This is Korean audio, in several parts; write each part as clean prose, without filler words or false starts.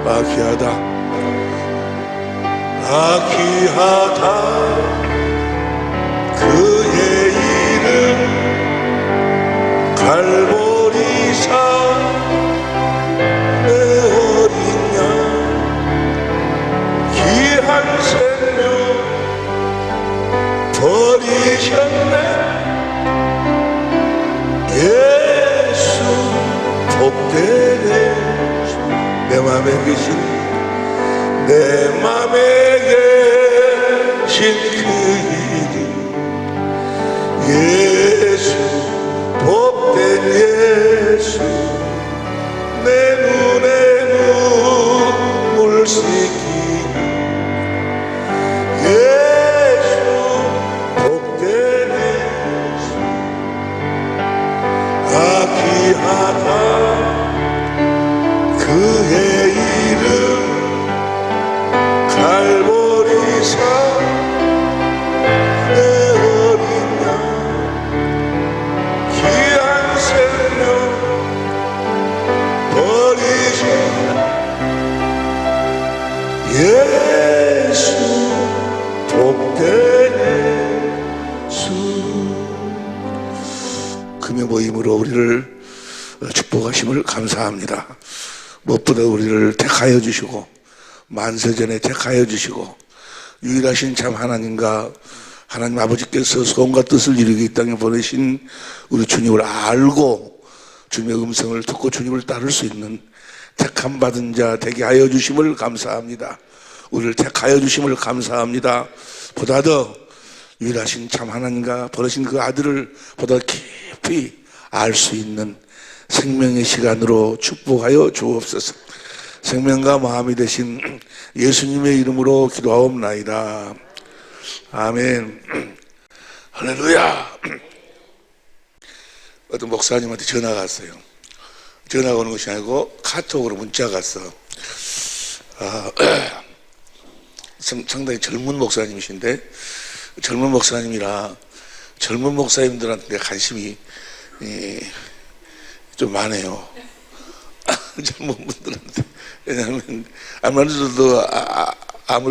아 귀하다, 아 귀하다 그의 이름 갈보리산 내 어린 양 귀한 생명 버리셨네. 예수 복된 예수 내 맘에 계신 내 맘에 계신 그 이름 예수 복된 예수 내 눈에 눈물 씻기는 예수 복된 예수 아 귀하다 그의 이름 갈보리산 내 어린 양 귀한 생명 버리신 예수 복된 예수. 금요 모임으로 우리를 축복하심을 감사합니다. 무엇보다 우리를 택하여 주시고 만세전에 택하여 주시고 유일하신 참 하나님과 하나님 아버지께서 소원과 뜻을 이루기 이 땅에 보내신 우리 주님을 알고 주님의 음성을 듣고 주님을 따를 수 있는 택함 받은 자 되게 하여 주심을 감사합니다. 우리를 택하여 주심을 감사합니다. 보다 더 유일하신 참 하나님과 보내신 그 아들을 보다 깊이 알 수 있는 생명의 시간으로 축복하여 주옵소서. 생명과 마음이 되신 예수님의 이름으로 기도하옵나이다. 아멘. 할렐루야. 어떤 목사님한테 전화가 왔어요. 전화가 오는 것이 아니고 카톡으로 문자가 왔어. 상당히 젊은 목사님이신데 젊은 목사님이라 젊은 목사님들한테 관심이 좀 많아요. 젊은 분들한테. 왜냐하면 아무래도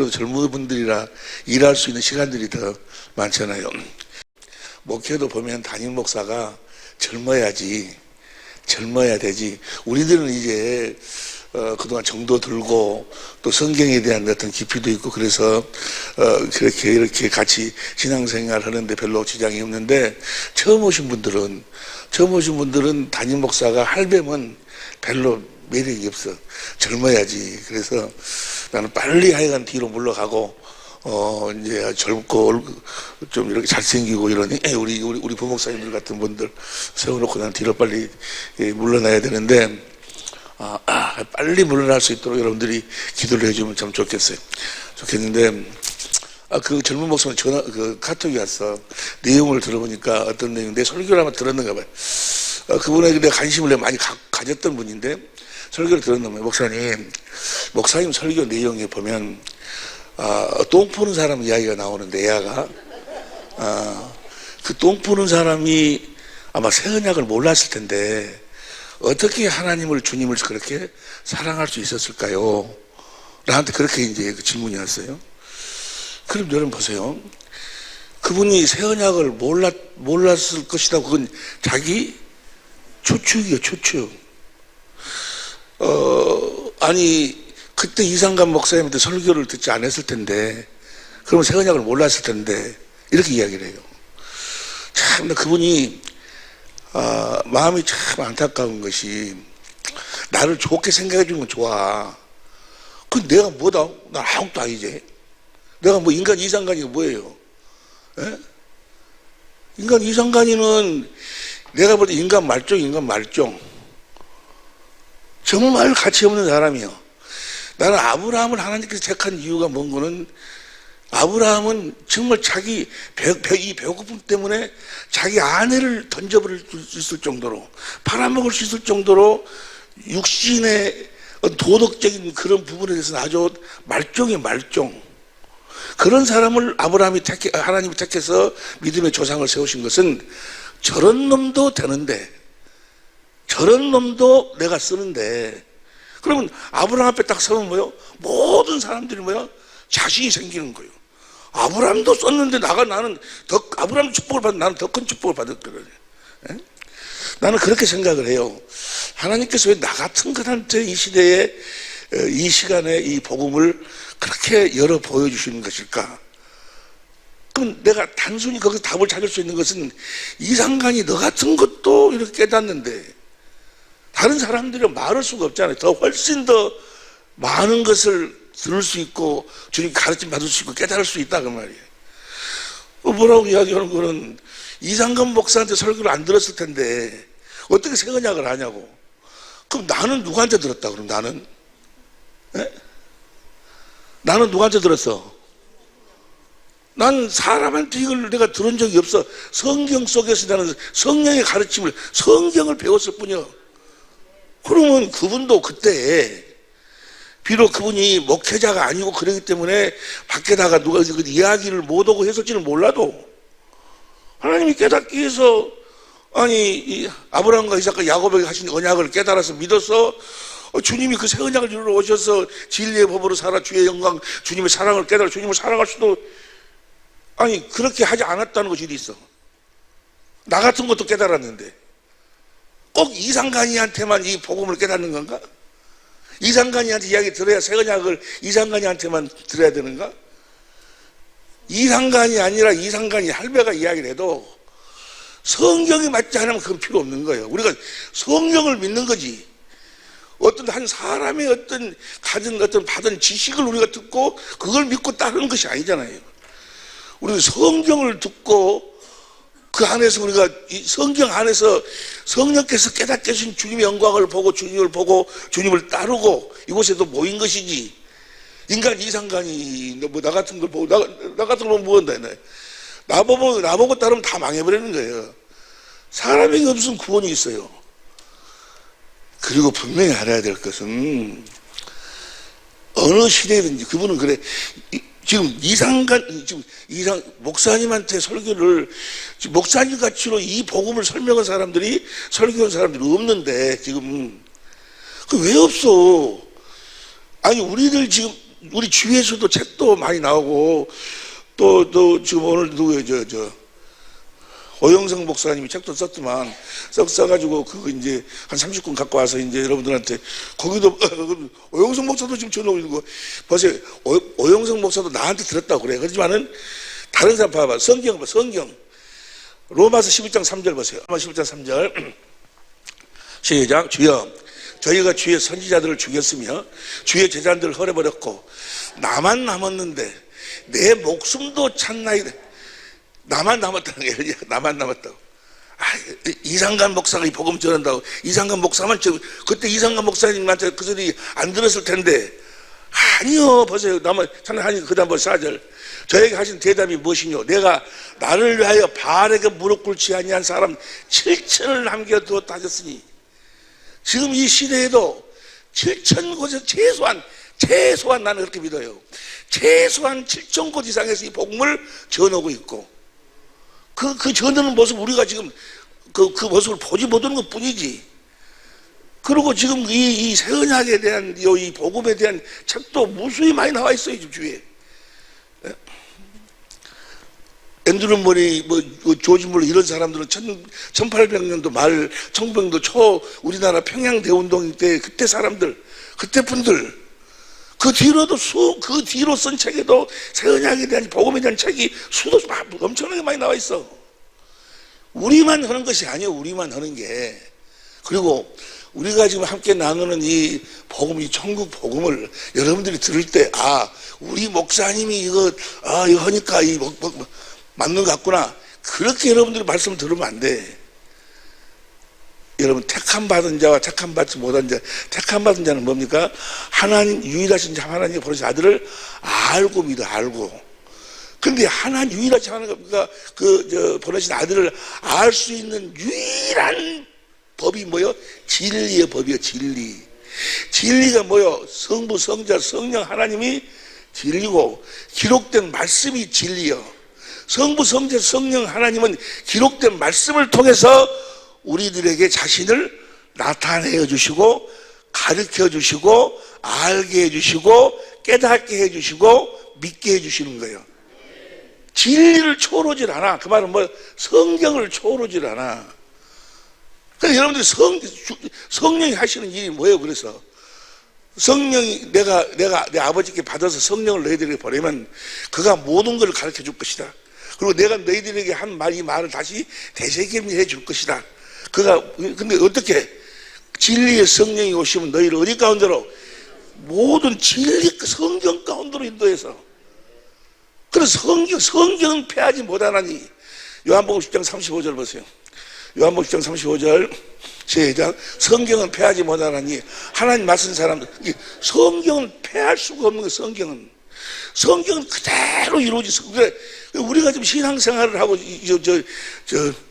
젊은 분들이라 일할 수 있는 시간들이 더 많잖아요. 목회도 보면 담임 목사가 젊어야 되지. 우리들은 이제 그동안 정도 들고 또 성경에 대한 어떤 깊이도 있고 그래서 이렇게 같이 신앙생활 하는데 별로 지장이 없는데 처음 오신 분들은 담임 목사가 할배면 별로 매력이 없어. 젊어야지. 그래서 나는 빨리 하여간 뒤로 물러가고 이제 젊고 좀 이렇게 잘생기고 이러니 우리 부목사님들 같은 분들 세워놓고 난 뒤로 빨리 물러나야 되는데 빨리 물러날 수 있도록 여러분들이 기도를 해주면 참 좋겠는데 그 젊은 목사님 그 카톡이 왔어. 내용을 들어보니까 어떤 내용, 내 설교를 아마 들었는가 봐요. 그분에게 내가 관심을 많이 가졌던 분인데 설교를 들었나 봐요. 목사님 설교 내용에 보면 똥 푸는 사람 이야기가 나오는데 애야가 그 똥 푸는 사람이 아마 새 언약을 몰랐을 텐데 어떻게 하나님을 주님을 그렇게 사랑할 수 있었을까요? 나한테 그렇게 이제 그 질문이 왔어요. 그럼 여러분 보세요. 그분이 새 언약을 몰랐을 것이다. 그건 자기 추측이에요, 추측. 아니 그때 이상감 목사님한테 설교를 듣지 않았을 텐데, 그러면 새 언약을 몰랐을 텐데 이렇게 이야기를 해요. 참 그분이 마음이 참 안타까운 것이 나를 좋게 생각해 주는 건 좋아. 그 내가 뭐다? 난 아무것도 아니지. 내가 뭐 인간 이상간이가 뭐예요? 에? 인간 이상간이는 내가 볼 때 인간 말종. 정말 가치 없는 사람이요. 나는 아브라함을 하나님께서 택한 이유가 뭔 거는, 아브라함은 정말 자기 이 배고픔 때문에 자기 아내를 던져버릴 수 있을 정도로, 팔아먹을 수 있을 정도로 육신의 도덕적인 그런 부분에 대해서는 아주 말종이에요, 말종. 그런 사람을 하나님이 택해서 믿음의 조상을 세우신 것은 저런 놈도 되는데, 저런 놈도 내가 쓰는데, 그러면 아브라함 앞에 딱 서면 뭐요? 모든 사람들이 뭐요? 자신이 생기는 거예요. 아브라함도 썼는데 나는 더 아브라함 축복을 받은 나는 더 큰 축복을 받았거든요. 예? 나는 그렇게 생각을 해요. 하나님께서 왜 나 같은 것한테 이 시대에 이 시간에 이 복음을 그렇게 열어 보여주시는 것일까? 그럼 내가 단순히 거기서 답을 찾을 수 있는 것은 이상간이 너 같은 것도 이렇게 깨닫는데 다른 사람들이 말할 수가 없잖아요. 더 훨씬 더 많은 것을 들을 수 있고 주님 가르침 받을 수 있고 깨달을 수 있다 그 말이에요. 뭐라고 이야기하는 거는 이상간 목사한테 설교를 안 들었을 텐데 어떻게 새 언약을 하냐고. 그럼 나는 누구한테 들었다 그럼 나는? 네? 나는 누구한테 들었어? 난 사람한테 이걸 내가 들은 적이 없어. 성경 속에서 나는 성령의 가르침을 성경을 배웠을 뿐이야. 그러면 그분도 그때 비록 그분이 목회자가 아니고 그러기 때문에 밖에다가 누가 그 이야기를 못하고 했을지는 몰라도 하나님이 깨닫기 위해서 아니 이 아브라함과 이삭과 야곱에게 하신 언약을 깨달아서 믿어서 주님이 그 새 언약을 이루러 오셔서 진리의 법으로 살아 주의 영광 주님의 사랑을 깨달아 주님을 사랑할 수도 아니 그렇게 하지 않았다는 것이 있어. 나 같은 것도 깨달았는데 꼭 이상간이한테만 이 복음을 깨닫는 건가? 이상간이한테 이야기 들어야 새 언약을 이상간이한테만 들어야 되는가? 이상간이 아니라 이상간이 할배가 이야기를 해도 성경이 맞지 않으면 그건 필요 없는 거예요. 우리가 성경을 믿는 거지. 어떤 한 사람의 어떤 가진 어떤 받은 지식을 우리가 듣고 그걸 믿고 따르는 것이 아니잖아요. 우리는 성경을 듣고 그 안에서 우리가 이 성경 안에서 성령께서 깨닫게 하신 주님의 영광을 보고 주님을 보고 주님을 따르고 이곳에도 모인 것이지. 인간 이상간이 뭐 나 같은 걸 보고 나 같은 걸 보면 뭐한다. 나보고 따르면 다 망해버리는 거예요. 사람에게 무슨 구원이 있어요. 그리고 분명히 알아야 될 것은 어느 시대든지 그분은 그래. 지금 목사님한테 설교를 목사님 가치로 이 복음을 설명한 사람들이 설교한 사람들이 없는데 지금 그 왜 없어? 아니 우리들 지금 우리 주위에서도 책도 많이 나오고 또 지금 오늘 누구예요? 오영성 목사님이 책도 썼더만 써가지고 그거 이제 한 30권 갖고 와서 이제 여러분들한테 거기도 오영성 목사도 지금 전화 오는 거 보세요. 오영성 목사도 나한테 들었다고 그래. 그렇지만은 다른 사람 봐봐. 성경 로마서 11장 3절 보세요. 로마서 11장 3절 시작. 주여 저희가 주의 선지자들을 죽였으며 주의 제자들을 헐어버렸고 나만 남았는데 내 목숨도 찾나이다. 나만 남았다는 게 나만 남았다고. 이상간 목사가 이 복음 전한다고. 이상간 목사만 그때 이상간 목사님한테 그 소리 안 들었을 텐데 아니요. 보세요. 나만 하니 그다음 4절 저에게 하신 대답이 무엇이뇨? 내가 나를 위하여 바알에게 무릎 꿇지 아니한 사람 7천을 남겨두었다 하셨으니 지금 이 시대에도 7천 곳에서 최소한 나는 그렇게 믿어요. 최소한 7천 곳 이상에서 이 복음을 전하고 있고 그 전하는 모습 우리가 지금 그 모습을 보지 못하는 것 뿐이지. 그리고 지금 이 새 언약에 대한 이 복음에 대한 책도 무수히 많이 나와 있어요. 지금 주위에. 앤드루 머리, 조지 물러 이런 사람들은 1800년도 말, 1900년도 초 우리나라 평양대운동 때 그때 사람들, 그때 분들 그 뒤로도 그 뒤로 쓴 책에도 새 언약에 대한 복음에 대한 책이 수도 엄청나게 많이 나와 있어. 우리만 하는 것이 아니에요. 우리만 하는 게. 그리고 우리가 지금 함께 나누는 이 복음, 이 천국 복음을 여러분들이 들을 때 우리 목사님이 이거 하니까 맞는 것 같구나. 그렇게 여러분들이 말씀을 들으면 안 돼. 여러분 택함 받은 자와 택함 받지 못한 자, 택함 받은 자는 뭡니까? 하나님 유일하신 자 하나님의 보내신 아들을 알고 믿어. 알고. 근데 하나님 유일하신 하나님과 보내신 아들을 알 수 있는 유일한 법이 뭐요? 진리의 법이요. 진리가 뭐요? 성부 성자 성령 하나님이 진리고 기록된 말씀이 진리요. 성부 성자 성령 하나님은 기록된 말씀을 통해서 우리들에게 자신을 나타내어 주시고 가르쳐 주시고 알게 해주시고 깨닫게 해주시고 믿게 해주시는 거예요. 진리를 초월하질 않아. 그 말은 뭐 성경을 초월하질 않아. 그래서 여러분들이 성령이 하시는 일이 뭐예요? 그래서 성령이 내가 내 아버지께 받아서 성령을 너희들에게 보내면 그가 모든 걸 가르쳐 줄 것이다. 그리고 내가 너희들에게 한 말, 이 말을 다시 되새김해 줄 것이다. 근데 어떻게? 진리의 성령이 오시면 너희를 어디 가운데로? 모든 진리 성경 가운데로 인도해서. 그래서 성경은 패하지 못하나니. 요한복음 10장 35절 보세요. 요한복음 10장 35절 시작. 성경은 패하지 못하나니. 하나님 말씀 사람들, 성경은 패할 수가 없는 거예요. 성경은 그대로 이루어지서. 그래, 우리가 지금 신앙생활을 하고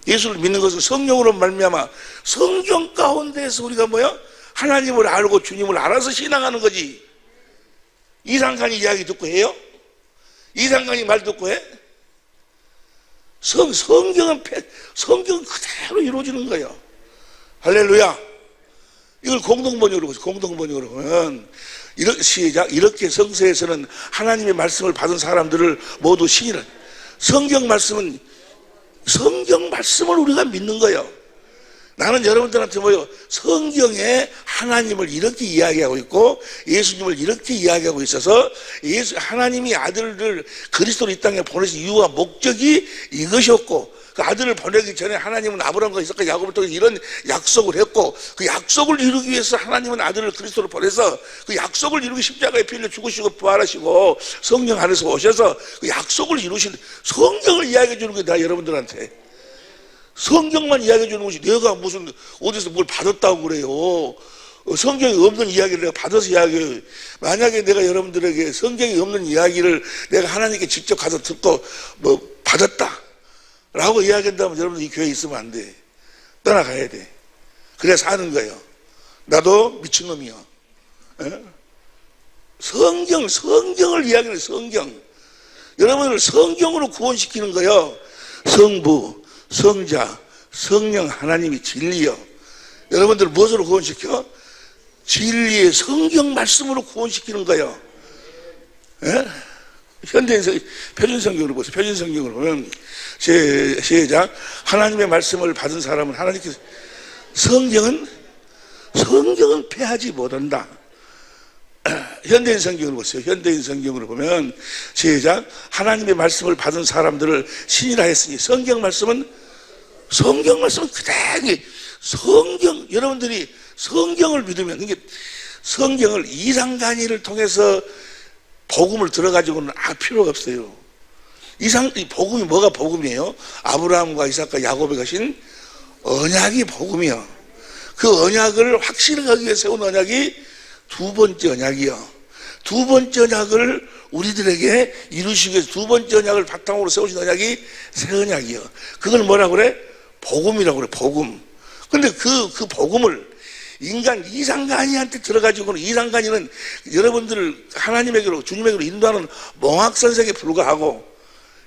예수를 믿는 것은 성령으로 말미암아 성경 가운데에서 우리가 뭐야? 하나님을 알고 주님을 알아서 신앙하는 거지. 이상간이 이야기 듣고 해요? 이상간이 말 듣고 해? 성경은 그대로 이루어지는 거예요. 할렐루야. 이걸 공동번역으로 보세요. 공동번역으로 보면 시작. 이렇게 성서에서는 하나님의 말씀을 받은 사람들을 모두 신이라. 성경 말씀을 우리가 믿는 거예요. 나는 여러분들한테 뭐요? 성경에 하나님을 이렇게 이야기하고 있고 예수님을 이렇게 이야기하고 있어서 하나님이 아들을 그리스도로 이 땅에 보내신 이유와 목적이 이것이었고, 그 아들을 보내기 전에 하나님은 아브라함과 이삭과 야곱을 통해서 이런 약속을 했고, 그 약속을 이루기 위해서 하나님은 아들을 그리스도로 보내서 그 약속을 이루기 십자가에 피 흘려 죽으시고 부활하시고 성령 안에서 오셔서 그 약속을 이루신 성경을 이야기해 주는 게 다 여러분들한테. 성경만 이야기해 주는 것이 내가 무슨 어디서 뭘 받았다고 그래요. 성경이 없는 이야기를 내가 받아서 이야기해요. 만약에 내가 여러분들에게 성경이 없는 이야기를 내가 하나님께 직접 가서 듣고 뭐 받았다 라고 이야기한다면 여러분들 이 교회에 있으면 안 돼. 떠나가야 돼. 그래야 사는 거예요. 나도 미친놈이야. 성경을 이야기하는 성경. 여러분을 성경으로 구원시키는 거예요. 성부, 성자, 성령 하나님이 진리요. 여러분들 무엇으로 구원시켜? 진리의 성경 말씀으로 구원시키는 거예요. 현대인 표준성경으로 보세요. 표준성경으로 보면 시작. 하나님의 말씀을 받은 사람은 하나님께서 성경은 패하지 못한다. 현대인 성경으로 보세요. 현대인 성경으로 보면 시작. 하나님의 말씀을 받은 사람들을 신이라 했으니 성경 말씀은 그대로 여러분들이 성경을 믿으면 이게 성경을 이상간이를 통해서 복음을 들어가지고는 필요가 없어요. 이 복음이 뭐가 복음이에요? 아브라함과 이삭과 야곱에 가신 언약이 복음이요. 그 언약을 확실하게 위해 세운 언약이 두 번째 언약이요. 두 번째 언약을 우리들에게 이루시기 위해서 두 번째 언약을 바탕으로 세우신 언약이 새 언약이요. 그걸 뭐라고 그래? 복음이라고 그래. 복음. 근데 그 복음을 인간 이상간이한테 들어가지고는, 이상간이는 여러분들을 하나님에게로 주님에게로 인도하는 몽학선생에 불과하고,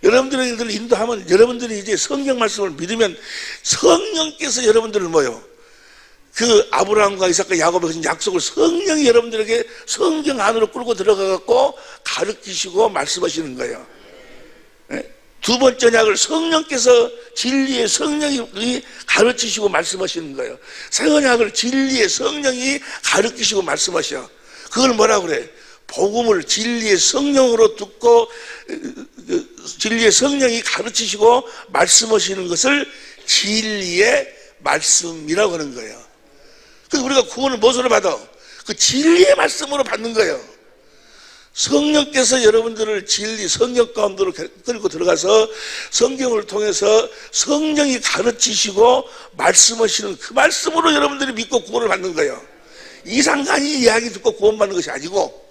여러분들을 인도하면 여러분들이 이제 성경 말씀을 믿으면 성령께서 여러분들을 뭐요? 그 아브라함과 이삭과 야곱에 하신 약속을 성령이 여러분들에게 성경 안으로 끌고 들어가갖고 가르치시고 말씀하시는 거예요. 두 번째 언약을 성령께서 진리의 성령이 가르치시고 말씀하시는 거예요. 새 언약을 진리의 성령이 가르치시고 말씀하셔. 그걸 뭐라고 그래? 복음을 진리의 성령으로 듣고 진리의 성령이 가르치시고 말씀하시는 것을 진리의 말씀이라고 하는 거예요. 그래서 우리가 구원을 무엇으로 받아? 그 진리의 말씀으로 받는 거예요. 성령께서 여러분들을 진리 성경 가운데로 끌고 들어가서 성경을 통해서 성령이 가르치시고 말씀하시는 그 말씀으로 여러분들이 믿고 구원을 받는 거예요. 이상간이 이야기 듣고 구원받는 것이 아니고,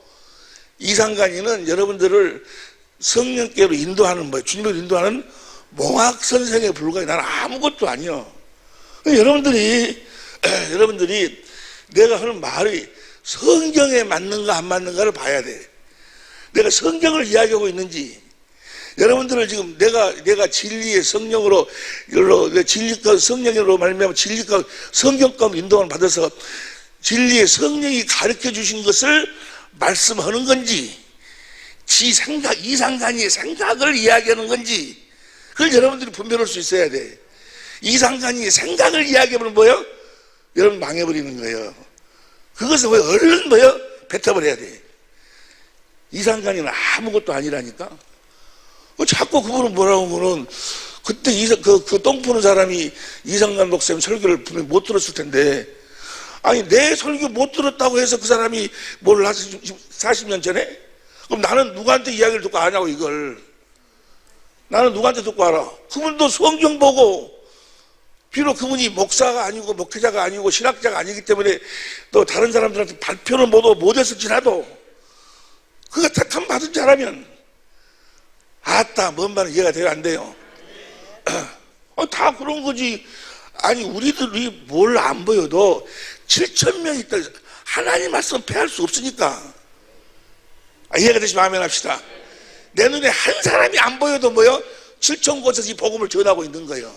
이상간이는 여러분들을 성령께로 인도하는 거예요. 주님을 인도하는 몽학선생에 불과해. 나는 아무것도 아니요. 여러분들이 내가 하는 말이 성경에 맞는가 안 맞는가를 봐야 돼. 내가 성경을 이야기하고 있는지, 여러분들을 지금 내가 진리의 성령으로, 진리가 성령으로 말미암아 진리가 성경 가운데 인도를 받아서 진리의 성령이 가르쳐 주신 것을 말씀하는 건지, 지 생각, 이상간이의 생각을 이야기하는 건지, 그걸 여러분들이 분별할 수 있어야 돼. 이상간이의 생각을 이야기하면 뭐예요? 여러분 망해버리는 거예요. 그것을 왜 얼른 뭐예요? 뱉어버려야 돼. 이상간이는 아무것도 아니라니까. 자꾸 그분은 뭐라고 하면은, 그때 똥 푸는 사람이 이상간 목사님 설교를 분명히 못 들었을 텐데, 아니, 내 설교 못 들었다고 해서 그 사람이 뭘 하서 40년 전에? 그럼 나는 누구한테 이야기를 듣고 아냐고, 이걸. 나는 누구한테 듣고 알아? 그분도 성경 보고, 비록 그분이 목사가 아니고, 목회자가 아니고, 신학자가 아니기 때문에 또 다른 사람들한테 발표는 못했을지라도, 그가 택함 받은 자라면, 아따, 뭔 말은 이해가 돼요, 안 돼요? 다 그런 거지. 아니, 우리들이 뭘 안 보여도 7,000명 있다. 하나님 말씀 패할 수 없으니까. 이해가 되시면 아멘 합시다. 내 눈에 한 사람이 안 보여도 뭐요? 7,000곳에서 이 복음을 전하고 있는 거예요.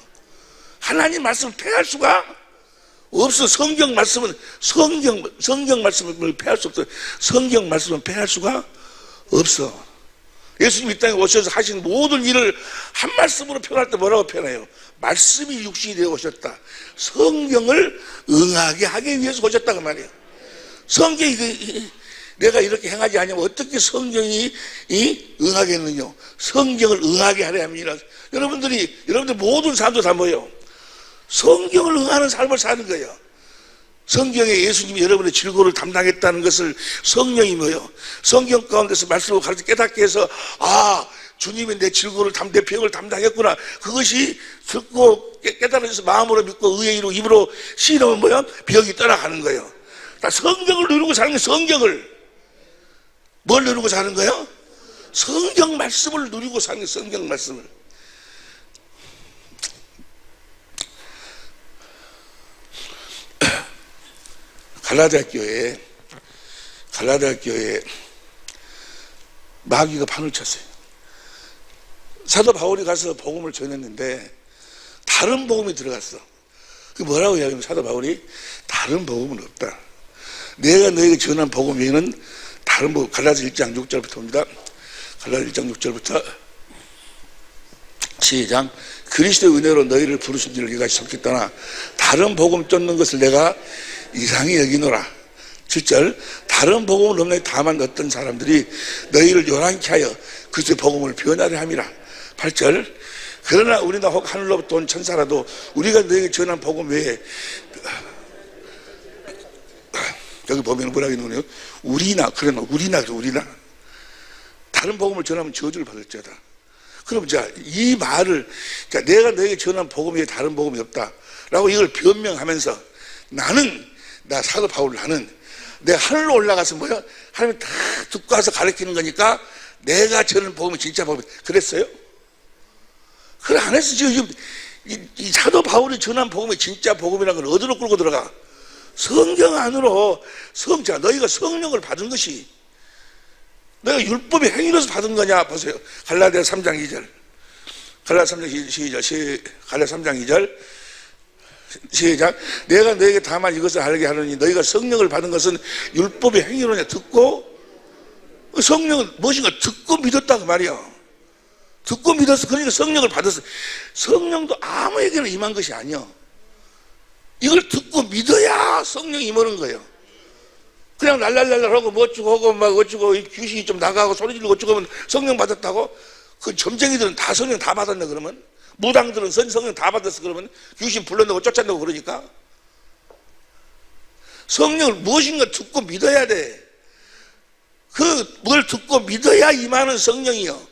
하나님 말씀 패할 수가 없어. 성경 말씀은 성경 말씀을 패할 수 없어. 성경 말씀은 패할 수가 없어. 예수님 이 땅에 오셔서 하신 모든 일을 한 말씀으로 표현할 때 뭐라고 표현해요? 말씀이 육신이 되어 오셨다. 성경을 응하게 하기 위해서 오셨다 그 말이에요. 성경이 내가 이렇게 행하지 않으면 어떻게 성경이 응하겠느냐? 성경을 응하게 하려 합니다. 여러분들 모든 사람도 다 뭐예요? 성경을 응하는 삶을 사는 거예요. 성경에 예수님이 여러분의 질고를 담당했다는 것을 성령이 뭐예요? 성경 가운데서 말씀을 가르쳐 깨닫게 해서, 아, 주님이 내 질고를 내 병을 담당했구나. 그것이 듣고 깨달아져서 마음으로 믿고 의에 이루고 입으로 시인하면 뭐야? 병이 떠나가는 거예요. 다 성경을 누리고 사는 거예요. 성경을. 뭘 누리고 사는 거예요? 성경 말씀을 누리고 사는 거예요. 성경 말씀을. 갈라디아 교회에 마귀가 판을 쳤어요. 사도 바울이 가서 복음을 전했는데 다른 복음이 들어갔어. 그 뭐라고 이야기하면 사도 바울이 다른 복음은 없다. 내가 너에게 전한 복음 외에는 다른 복음. 갈라디아 1장 6절부터 봅니다. 갈라디아 1장 6절부터 시작. 그리스도의 은혜로 너희를 부르신 줄을 이같이 속히 떠나 다른 복음 쫓는 것을 내가 이상히 여기노라. 7절. 다른 복음을 없는 다만 어떤 사람들이 너희를 요란케 하여 그리스도의 복음을 변하려 함이라. 8절. 그러나 우리나 혹 하늘로부터 온 천사라도 우리가 너희에게 전한 복음 외에, 여기 보면 뭐라고 있는 거예요? 우리나 다른 복음을 전하면 저주를 받을지어다. 그럼 자, 이 말을, 자, 내가 너에게 전한 복음 외에 다른 복음이 없다 라고 이걸 변명하면서 나 사도 바울 내가 하늘로 올라가서 뭐야? 하나님 다 듣고 와서 가르치는 거니까 내가 전하는 복음이 진짜 복음. 그랬어요? 그래, 안 했어. 지금 이 사도 바울이 전한 복음이 진짜 복음이라는 걸 어디로 끌고 들어가? 성경 안으로. 너희가 성령을 받은 것이 너희가 율법의 행위로서 받은 거냐? 보세요. 갈라디아 3장 2절. 갈라디아 3장 2절. 시작. 내가 너에게 다만 이것을 알게 하느니 너희가 성령을 받은 것은 율법의 행위로냐? 듣고. 성령은 무엇인가 듣고 믿었다 그 말이야. 듣고 믿었어. 그러니까 성령을 받았어. 성령도 아무에게나 임한 것이 아니야. 이걸 듣고 믿어야 성령이 임하는 거예요. 그냥 랄랄랄랄 하고 뭐 어쩌고 하고 막 어쩌고 귀신이 좀 나가고 소리 지르고 어쩌고 하면 성령 받았다고? 그 점쟁이들은 다 성령 다 받았네 그러면? 무당들은 성령 다 받았어 그러면? 귀신 불러내고 쫓아내고 그러니까? 성령을 무엇인가 듣고 믿어야 돼. 뭘 듣고 믿어야 임하는 성령이요.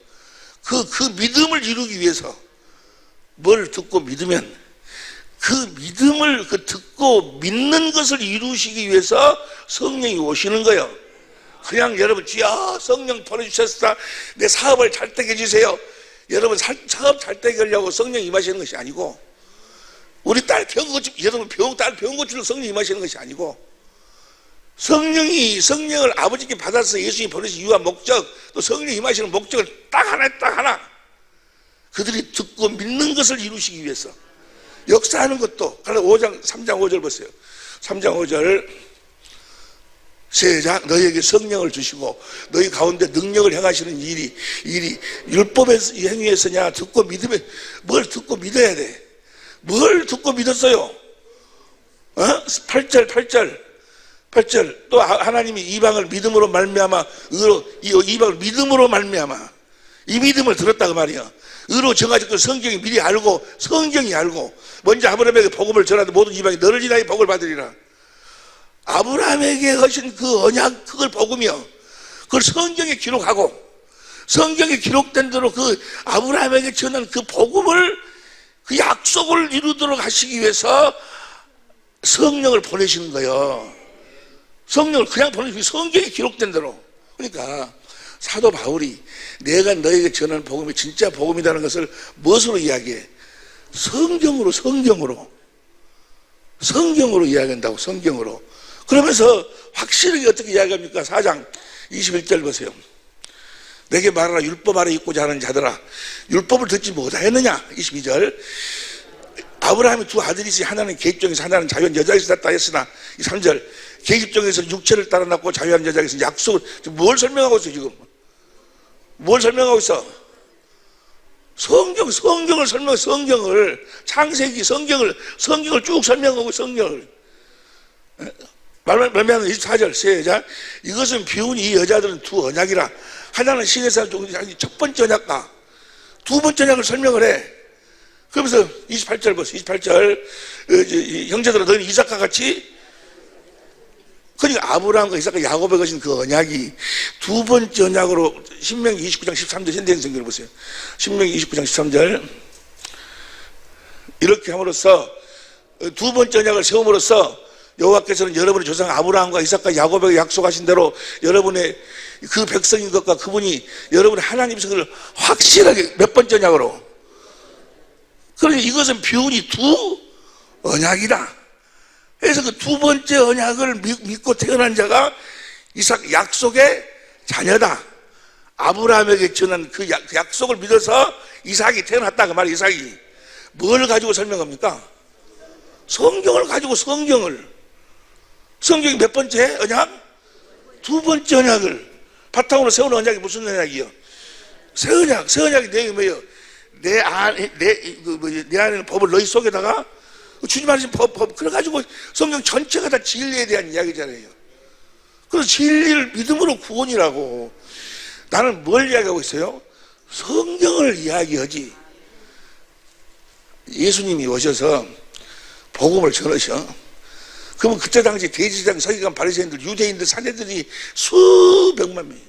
그 믿음을 이루기 위해서 뭘 듣고 믿으면 그 믿음을 듣고 믿는 것을 이루시기 위해서 성령이 오시는 거예요. 그냥 여러분 주여 성령 보내주셨다 내 사업을 잘 되게 해주세요. 여러분 사업 잘 되게 하려고 성령 임하시는 것이 아니고 우리 딸 병 고치 여러분 딸 병 고치는 성령 임하시는 것이 아니고 성령을 아버지께 받아서 예수님이 보내신 이유와 목적 또 성령 임하시는 목적은 딱 하나 그들이 듣고 믿는 것을 이루시기 위해서 역사하는 것도 3장 5절 보세요. 3장 5절 세자 너희에게 성령을 주시고 너희 가운데 능력을 행하시는 일이 율법의 행위에서냐 듣고 믿으면 뭘 듣고 믿어야 돼. 뭘 듣고 믿었어요? 8절 또 하나님이 이방을 믿음으로 말미암아 의로 이방을 믿음으로 말미암아 이 믿음을 들었다 그 말이야. 의로 정하지 그 성경이 미리 알고 성경이 알고 먼저 아브라함에게 복음을 전하되 모든 이방이 너를 인하여 복을 받으리라. 아브라함에게 하신 그 언약 그걸 복음이요. 그걸 성경에 기록하고 성경에 기록된 대로 그 아브라함에게 전한 그 복음을 그 약속을 이루도록 하시기 위해서 성령을 보내시는 거예요. 성령을 그냥 보내시고 성경에 기록된 대로. 그러니까 사도 바울이 내가 너에게 전하는 복음이 진짜 복음이라는 것을 무엇으로 이야기해? 성경으로 이야기한다고. 성경으로. 그러면서 확실하게 어떻게 이야기합니까? 4장 21절 보세요. 내게 말하라. 율법 아래 있고자 하는 자들아 율법을 듣지 못하였느냐? 22절 아브라함이 두 아들이 있으니 하나는 계집종에서 하나는 자유한 여자에서 났다 했으나 3절 계집종에서 육체를 따라 낳고 자유한 여자에서 약속을 뭘 설명하고 있어 지금? 뭘 설명하고 있어? 성경을 설명해. 성경을 창세기 성경을 쭉 설명하고 성경을 말하면 24절 세자 이것은 비운이 이 여자들은 두 언약이라 하나는 신에서 첫 번째 언약과 두 번째 언약을 설명을 해. 그러면서 28절 보세요. 28절 형제들아 너희는 이삭과 같이 그러니까 아브라함과 이삭과 야곱에 거신 그 언약이 두 번째 언약으로 신명기 29장 13절 현대인 성경을 보세요. 신명기 29장 13절 이렇게 함으로써 두 번째 언약을 세움으로써 여호와께서는 여러분의 조상 아브라함과 이삭과 야곱에게 약속하신 대로 여러분의 그 백성인 것과 그분이 여러분의 하나님이신 것을 확실하게 몇 번째 언약으로 그러니 이것은 비운이 두 언약이다. 그래서 그 두 번째 언약을 믿고 태어난 자가 이삭 약속의 자녀다. 아브라함에게 전한 그 약속을 믿어서 이삭이 태어났다 그 말이에요. 이삭이 뭘 가지고 설명합니까? 성경을 가지고 성경이 몇 번째 언약? 두 번째 언약을 바탕으로 세운 언약이 무슨 언약이요? 새 언약의 내용이 뭐예요? 내 안에는 법을 너희 속에다가 주님 하신 법 그래가지고 성경 전체가 다 진리에 대한 이야기잖아요. 그래서 진리를 믿음으로 구원이라고. 나는 뭘 이야기하고 있어요? 성경을 이야기하지. 예수님이 오셔서 복음을 전하셔. 그러면 그때 당시 대제사장, 서기관, 바리새인들, 유대인들, 사내들이 수백만 명.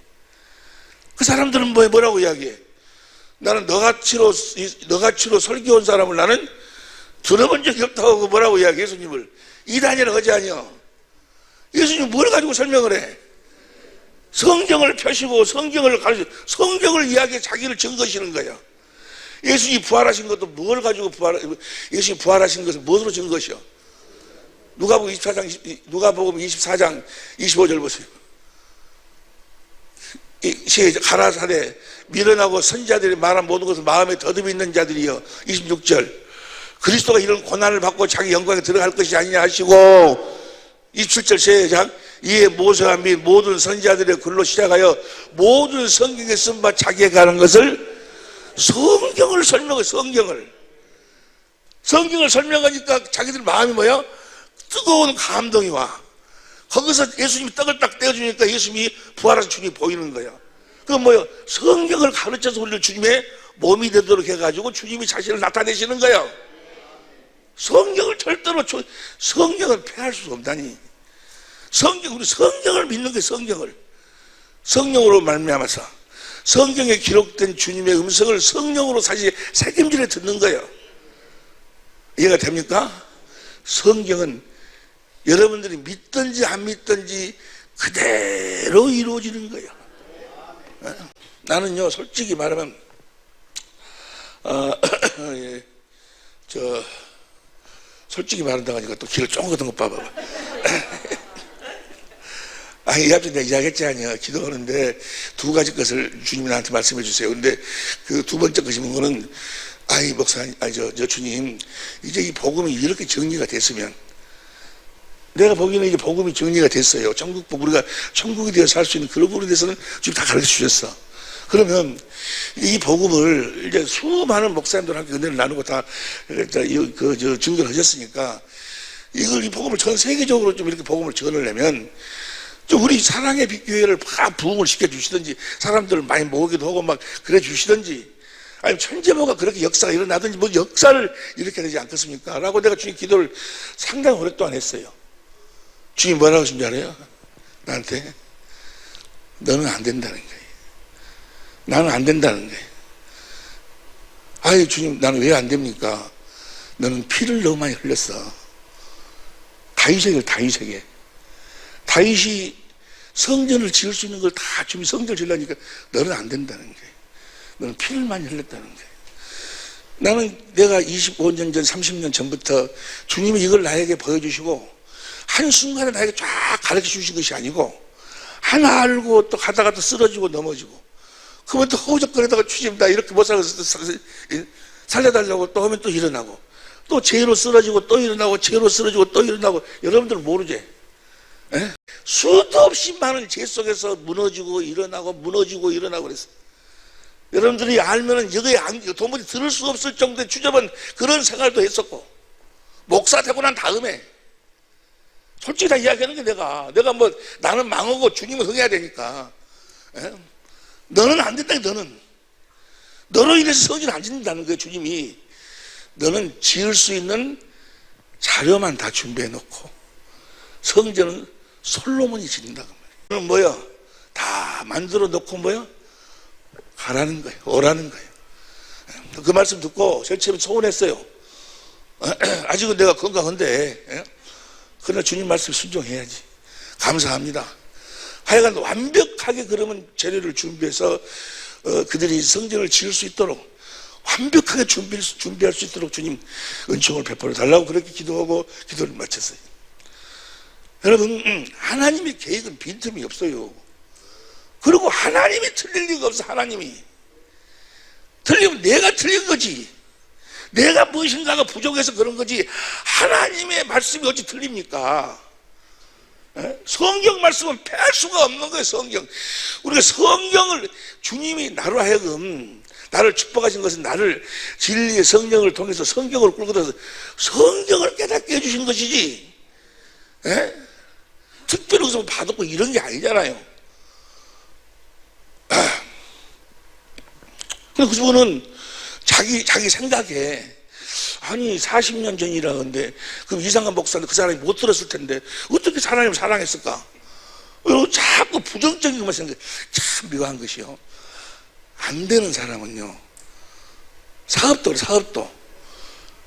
그 사람들은 뭐라고 이야기해? 나는 너같이로 설교한 사람을 나는 들어본 적이 없다고 뭐라고 이야기해? 예수님을 이단이라 하지 아니요. 예수님 뭘 가지고 설명을 해? 성경을 펴시고 성경을 가르치고 성경을 이야기해 자기를 증거하시는 거야. 예수님 부활하신 것도 뭘 가지고 예수님 부활하신 것을 무엇으로 증거하셔? 누가복음 24장 25절 보세요. 가라사대 미련하고 선지자들이 말한 모든 것을 마음에 더듬이 있는 자들이여. 26절 그리스도가 이런 고난을 받고 자기 영광에 들어갈 것이 아니냐 하시고 27절 시작 이에 모세와 및 모든 선지자들의 글로 시작하여 모든 성경에 쓴 바 자기에 가는 것을 성경을 설명해. 성경을 설명하니까 자기들 마음이 뭐야? 뜨거운 감동이 와. 거기서 예수님이 떡을 딱 떼어주니까 예수님이 부활하신 주님이 보이는 거야. 그럼 뭐야? 성경을 가르쳐서 우리를 주님의 몸이 되도록 해가지고 주님이 자신을 나타내시는 거야. 성경을 절대로 성경은 폐할 수 없다니. 우리 성경을 믿는 게 성령으로 말미암아서 성경에 기록된 주님의 음성을 성령으로 사실 새김질에 듣는 거예요. 이해가 됩니까? 성경은 여러분들이 믿든지 안 믿든지 그대로 이루어지는 거예요. 나는요 솔직히 말하면 솔직히 말한다고 하니까 또 길을 쫑긋한 거 봐봐. 이 앞에 내가 이야기했지 아니야. 기도하는데 두 가지 것을 주님이 나한테 말씀해 주세요. 근데 그 두 번째 것인 거는 목사님, 저 주님, 이제 이 복음이 이렇게 정리가 됐으면 내가 보기에는 이제 복음이 정리가 됐어요. 우리가 천국에 되어 살 수 있는 그런 부분에 대해서는 지금 다 가르쳐 주셨어. 그러면 이 복음을 이제 수많은 목사님들한테 은혜를 나누고 다 증거를 하셨으니까 이 복음을 전 세계적으로 좀 이렇게 복음을 전하려면 좀 우리 사랑의 빛교회를 막 부흥을 시켜주시든지 사람들을 많이 모으기도 하고 막 그래 주시든지 아니면 천재모가 그렇게 역사가 일어나든지 뭐 역사를 일으켜야 되지 않겠습니까? 라고 내가 주님 기도를 상당히 오랫동안 했어요. 주님 뭐라고 하신 줄 알아요? 나한테 너는 안 된다는 거예요. 나는 안 된다는 거예요. 아이 주님 나는 왜 안 됩니까? 너는 피를 너무 많이 흘렸어. 다윗에게 다윗이 성전을 지을 수 있는 걸 다 주님 성전을 지으려니까 너는 안 된다는 거예요. 너는 피를 많이 흘렸다는 거예요. 나는 내가 25년 전 30년 전부터 주님이 이걸 나에게 보여주시고 한순간에 나에게 쫙 가르쳐 주신 것이 아니고 하나 알고 또 가다가 또 쓰러지고 넘어지고 그러면 또 허우적거리다가 주님 나 이렇게 못 살아서 살려달라고 또 하면 또 일어나고 또 죄로 쓰러지고 또 일어나고 죄로 쓰러지고 또 일어나고 여러분들 모르지? 에? 수도 없이 많은 죄 속에서 무너지고 일어나고 무너지고 일어나고 그랬어. 여러분들이 알면은 여기에 도무지 들을 수 없을 정도의 추접은 그런 생활도 했었고 목사 되고 난 다음에 솔직히 다 이야기하는 게 내가 뭐 나는 망하고 주님은 흥해야 되니까 에? 너는 안 된다. 너로 인해서 성전 안 짓는다는 거예요. 주님이 너는 지을 수 있는 자료만 다 준비해 놓고 성전은 솔로몬이 짓는다고 말이에요. 너는 뭐야? 다 만들어 놓고 뭐야? 가라는 거예요. 오라는 거예요. 그 말씀 듣고 절체로 소원했어요. 아직은 내가 건강한데 그러나 주님 말씀 순종해야지. 감사합니다. 하여간 완벽하게 그러면 재료를 준비해서 그들이 성전을 지을 수 있도록 완벽하게 준비할 수 있도록 주님 은총을 베풀어 달라고 그렇게 기도하고 기도를 마쳤어요. 여러분 하나님의 계획은 빈틈이 없어요. 그리고 하나님이 틀릴 리가 없어. 하나님이 틀리면 내가 틀린 거지. 내가 무엇인가가 부족해서 그런 거지 하나님의 말씀이 어찌 틀립니까? 성경 말씀은 패할 수가 없는 거예요. 성경 우리가 성경을 주님이 나로 하여금 나를 축복하신 것은 나를 진리의 성령을 통해서 성경을 끌고 들어서 성경을 깨닫게 해주신 것이지 특별히 무슨 받았고 이런 게 아니잖아요. 근데 그 분은 자기 생각에 아니 40년 전이라는데 그럼 이상한 목사는 그 사람이 못 들었을 텐데 어떻게 하나님을 사랑했을까? 자꾸 부정적인 것만 생각해. 참 묘한 것이요. 안 되는 사람은요 사업도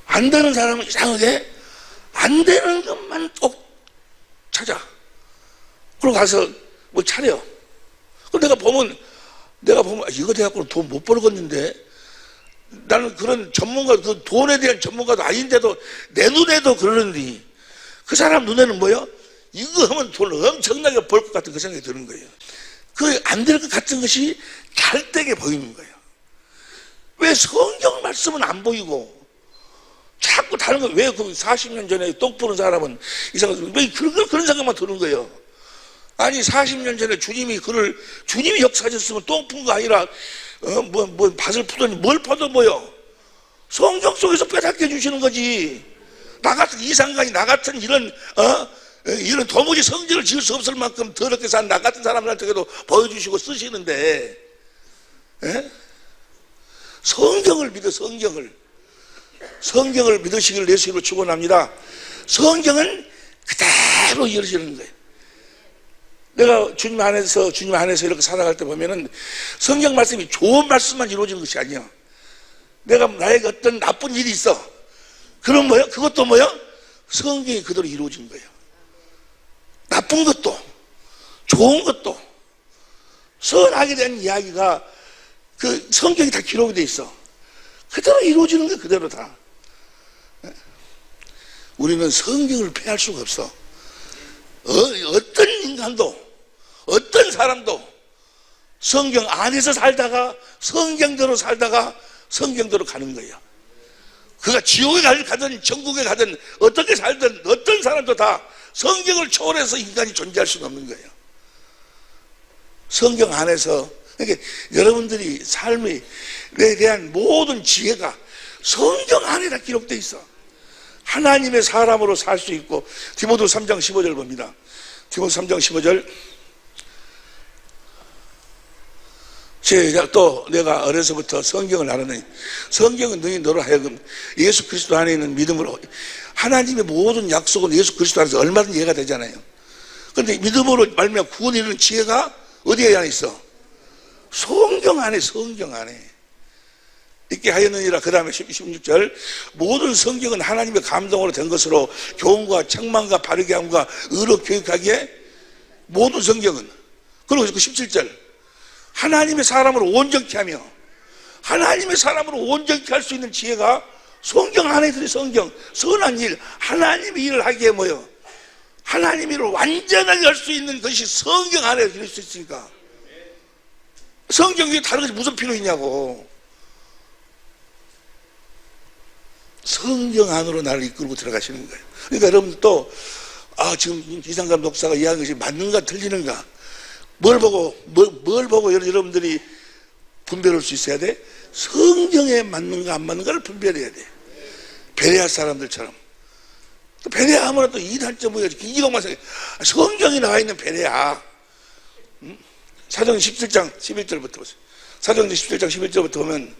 안 되는 사람은 이상하게 안 되는 것만 꼭 찾아. 그러고 가서 뭐 차려. 그럼 내가 보면 이거 돼갖고는 돈 못 벌겠는데 나는 그런 전문가, 그 돈에 대한 전문가도 아닌데도 내 눈에도 그러는데 그 사람 눈에는 뭐요? 이거 하면 돈 엄청나게 벌 것 같은 그 생각이 드는 거예요. 그 안 될 것 같은 것이 잘되게 보이는 거예요. 왜 성경 말씀은 안 보이고 자꾸 다른 거 왜 그 40년 전에 똥 푸는 사람은 이상하게 왜 그런 생각만 드는 거예요. 아니 40년 전에 주님이 역사하셨으면 똥 푼 거 아니라 뭐 밭을 푸더니 뭘 퍼도 뭐요? 성경 속에서 빼닫게 해주시는 거지. 나 같은 이상간이 나 같은 이런 도무지 성전을 지을 수 없을 만큼 더럽게 산 나 같은 사람들한테도 보여주시고 쓰시는데 성경을 믿어. 성경을 믿으시길 예수님으로 축원합니다. 성경은 그대로 이루어지는 거예요. 내가 주님 안에서 이렇게 살아갈 때 보면은 성경 말씀이 좋은 말씀만 이루어지는 것이 아니야. 내가 나에게 어떤 나쁜 일이 있어. 그럼 뭐야? 그것도 뭐야? 성경이 그대로 이루어진 거예요. 나쁜 것도 좋은 것도 선하게 된 이야기가 그 성경이 다 기록이 돼 있어. 그대로 이루어지는 거예요. 그대로 다. 우리는 성경을 패할 수가 없어. 어떤 인간도 어떤 사람도 성경 안에서 살다가 성경대로 살다가 성경대로 가는 거예요. 그가 지옥에 가든 전국에 가든 어떻게 살든 어떤 사람도 다 성경을 초월해서 인간이 존재할 수는 없는 거예요. 성경 안에서, 그러니까 여러분들이 삶에 대한 모든 지혜가 성경 안에 다 기록되어 있어. 하나님의 사람으로 살 수 있고. 디모데 3장 15절 봅니다. 디모데 3장 15절. 또 내가 어려서부터 성경을 알았느니 성경은 너로 하여금 예수 그리스도 안에 있는 믿음으로, 하나님의 모든 약속은 예수 그리스도 안에서 얼마든지 이해가 되잖아요. 그런데 믿음으로 말미암아 구원이 이르는 지혜가 어디에 안에 있어? 성경 안에, 성경 안에 있게 하였느니라. 그 다음에 16절, 모든 성경은 하나님의 감동으로 된 것으로 교훈과 책망과 바르게 함과 의로 교육하기에, 모든 성경은. 그리고 17절, 하나님의 사람으로 온전케 하며, 하나님의 사람으로 온전케 할 수 있는 지혜가 성경 안에 들어. 성경, 선한 일, 하나님의 일을 하기에 뭐요? 하나님의 일을 완전하게 할 수 있는 것이 성경 안에 들을 수 있으니까. 성경 위에 다른 것이 무슨 필요 있냐고. 성경 안으로 나를 이끌고 들어가시는 거예요. 그러니까 여러분도 지금 이상감 목사가 이야기한 것이 맞는가 틀리는가, 뭘 보고 여러분들이 분별할 수 있어야 돼? 성경에 맞는가 안 맞는가를 분별해야 돼. 베레아 사람들처럼. 또 베레아 하면 또 이단점이야. 이것만 생각해. 성경에 나와 있는 베레아. 사도행전 17장 11절부터 보세요. 사도행전 17장 11절부터 보면,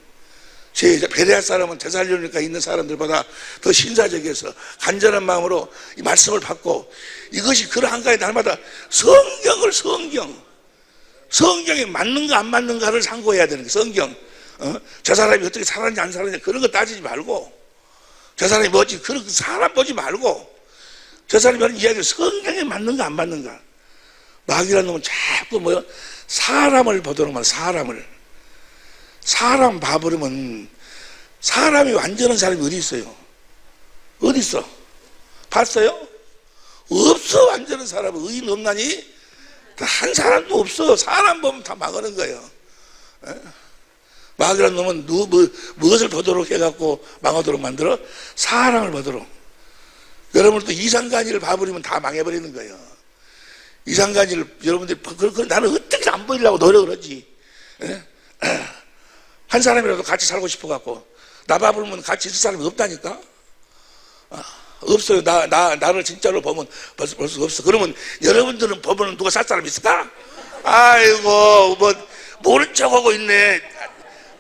베레아 사람은 데살로니가 있는 사람들보다 더 신사적이어서 간절한 마음으로 이 말씀을 받고, 이것이 그러한가에 날마다 성경에 맞는가 안 맞는가를 상고해야 되는 거예요. 성경. 저 사람이 어떻게 살았는지 안 살았는지 그런 거 따지지 말고, 저 사람이 뭐지, 그런 사람 보지 말고, 저 사람이 하는 이야기를 성경에 맞는가 안 맞는가. 마귀라는 놈은 자꾸 사람을 보도록 말. 사람 봐버리면, 사람이 완전한 사람이 어디 있어요? 어디 있어? 봤어요? 없어. 완전한 사람은. 의인 없나니? 한 사람도 없어. 사람 보면 다 망하는 거예요. 마귀라는 놈은 무엇을 보도록 해갖고 망하도록 만들어? 사람을 보도록. 여러분 또 이상간이를 봐버리면 다 망해버리는 거예요. 이상간이를 여러분들이, 나는 어떻게 안 보이려고 노력을 하지. 한 사람이라도 같이 살고 싶어갖고, 나 봐보면 같이 있을 사람이 없다니까? 없어요. 나를 진짜로 보면 벌써 없어. 그러면 여러분들은 보면 누가 살 사람 있을까? 아이고, 모른 척하고 있네.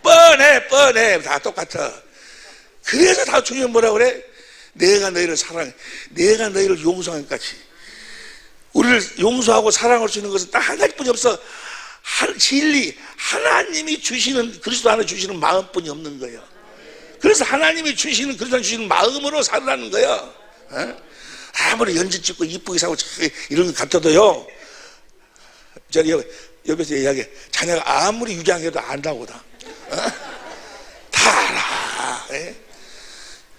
뻔해. 다 똑같아. 그래서 다 주님 뭐라 그래? 내가 너희를 사랑해. 내가 너희를 용서한 것까지. 우리를 용서하고 사랑할 수 있는 것은 딱 한 가지뿐이 없어. 진리, 하나님이 주시는, 그리스도 안에 주시는 마음뿐이 없는 거예요. 그래서 하나님이 주시는, 그리스도 안에 주시는 마음으로 살라는 거예요. 아무리 연지 찍고 이쁘게 사고 이런 것 같아도요, 저기 옆에서 이야기해. 자네가 아무리 유장해도 안다고 다. 다 알아.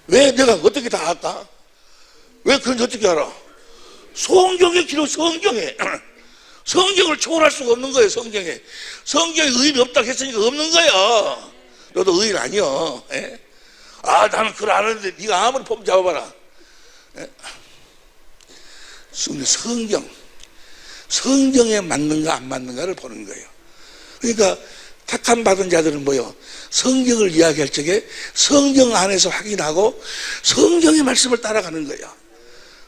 왜 내가 어떻게 다 알까? 왜 그런지 어떻게 알아? 성경에 기록, 성경을 초월할 수가 없는 거예요. 성경에 의인이 없다고 했으니까 없는 거예요. 너도 의인 아니여. 나는 그걸 아는데 네가 아무리 폼 잡아봐라. 성경에 맞는가 안 맞는가를 보는 거예요. 그러니까 택함 받은 자들은 뭐요? 성경을 이야기할 적에 성경 안에서 확인하고 성경의 말씀을 따라가는 거예요.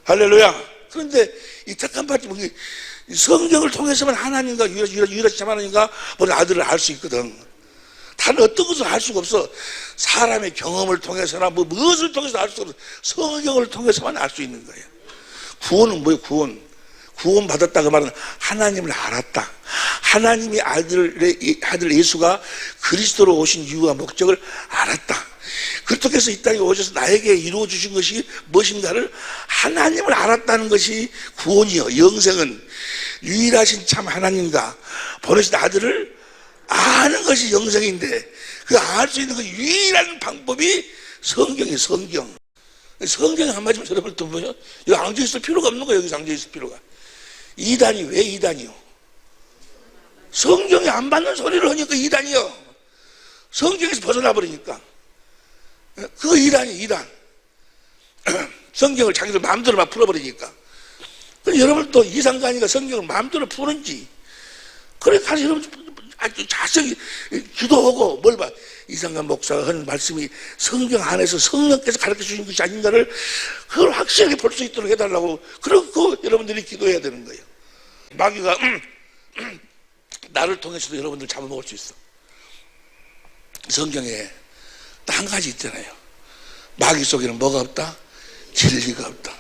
할렐루야. 그런데 이 택함 받지, 성경을 통해서만 하나님과 유일하신 참 하나님과 우리 아들을 알 수 있거든. 다른 어떤 것을 알 수가 없어. 사람의 경험을 통해서나 무엇을 통해서 알 수 없어. 성경을 통해서만 알 수 있는 거예요. 구원은 뭐예요? 구원 받았다 그 말은 하나님을 알았다. 하나님이 아들 예수가 그리스도로 오신 이유와 목적을 알았다. 그렇게 해서 이 땅에 오셔서 나에게 이루어 주신 것이 무엇인가를 하나님을 알았다는 것이 구원이요. 영생은 유일하신 참 하나님과 보내신 아들을 아는 것이 영생인데, 그 알 수 있는 그 유일한 방법이 성경이에요. 성경이 안 맞으면 여러분 또 뭐죠? 여기 앉아 있을 필요가 없는 거예요. 여기서 앉아 있을 필요가. 이단이 왜 이단이요? 성경이 안 맞는 소리를 하니까 이단이요. 성경에서 벗어나 버리니까. 그 이단. 성경을 자기들 마음대로 막 풀어버리니까. 여러분 또 이상관이가 성경을 마음대로 푸는지, 그래 가서 여러분 아주 자세히 기도하고 뭘 봐. 이상관 목사가 하는 말씀이 성경 안에서 성령께서 가르쳐 주신 것이 아닌가를 그걸 확실하게 볼 수 있도록 해달라고, 그러고 여러분들이 기도해야 되는 거예요. 마귀가 나를 통해서도 여러분들 잡아먹을 수 있어. 성경에 딱 한 가지 있잖아요. 마귀 속에는 뭐가 없다? 진리가 없다.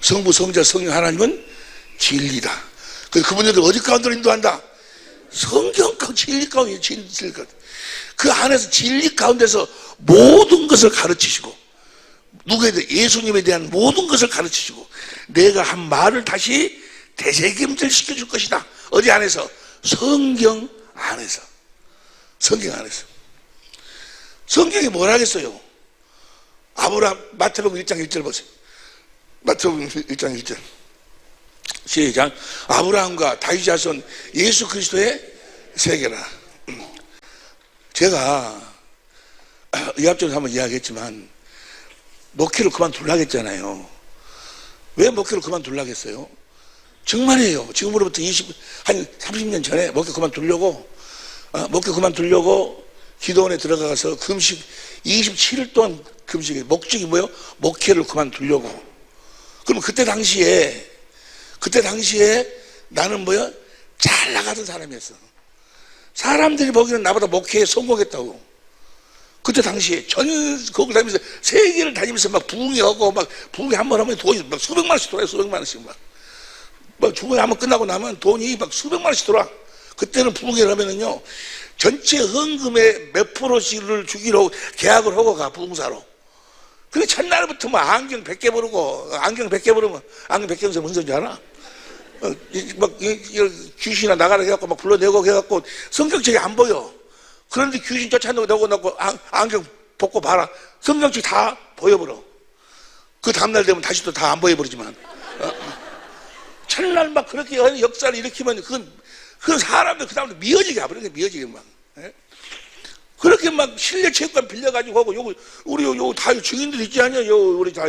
성부, 성자, 성령 하나님은 진리다. 그분들을 어디 가운데로 인도한다? 성경 진리 가운데, 진리 가운데. 그 안에서 진리 가운데서 모든 것을 가르치시고, 누구에 대해 예수님에 대한 모든 것을 가르치시고, 내가 한 말을 다시 되새김질 시켜줄 것이다. 어디 안에서? 성경 안에서. 성경 안에서. 성경이 뭐라 하겠어요? 아브라함, 마태복음 1장 1절 보세요. 마태복음 1장 1절. 시작. 아브라함과 다윗 자손 예수 그리스도의 세계라. 제가 의학적으로 한번 이야기했지만 목회를 그만둘라 했잖아요. 왜 목회를 그만둘라 했어요? 정말이에요. 지금으로부터 한 30년 전에 목회 그만두려고 기도원에 들어가서 금식 27일 동안 금식에 목적이 뭐예요? 목회를 그만두려고. 그럼 그때 당시에 나는 뭐야? 잘 나가던 사람이었어. 사람들이 보기에는 나보다 목회에 성공했다고. 그때 당시에 거기 다니면서 세계를 다니면서 막 부흥회하고 막 부흥회 한 번 하면 돈이 막 수백만 원씩 돌아요. 수백만 원씩 막 부흥회 한번 끝나고 나면 돈이 막 수백만 원씩 돌아. 그때는 부흥회를 하면은요, 전체 헌금의 몇 프로씩을 주기로 계약을 하고 가, 부흥사로. 근데 첫날부터 막 안경 100개 부르고, 안경 100개 부르면, 안경 100개 무슨 소리인지 알아? 막 귀신이나 나가라 해갖고 막 불러내고 해갖고 성경책이 안 보여. 그런데 귀신 쫓아내고 안경 벗고 봐라. 성경책 다 보여버려. 그 다음날 되면 다시 또 다 안 보여버리지만. 첫날 막 그렇게 역사를 일으키면 그건 사람들 그 다음에 미어지게 하버려. 미어지게 막. 그렇게 막 실내 체육관 빌려가지고 하고, 우리 다 증인들 있지 않냐? 우리 다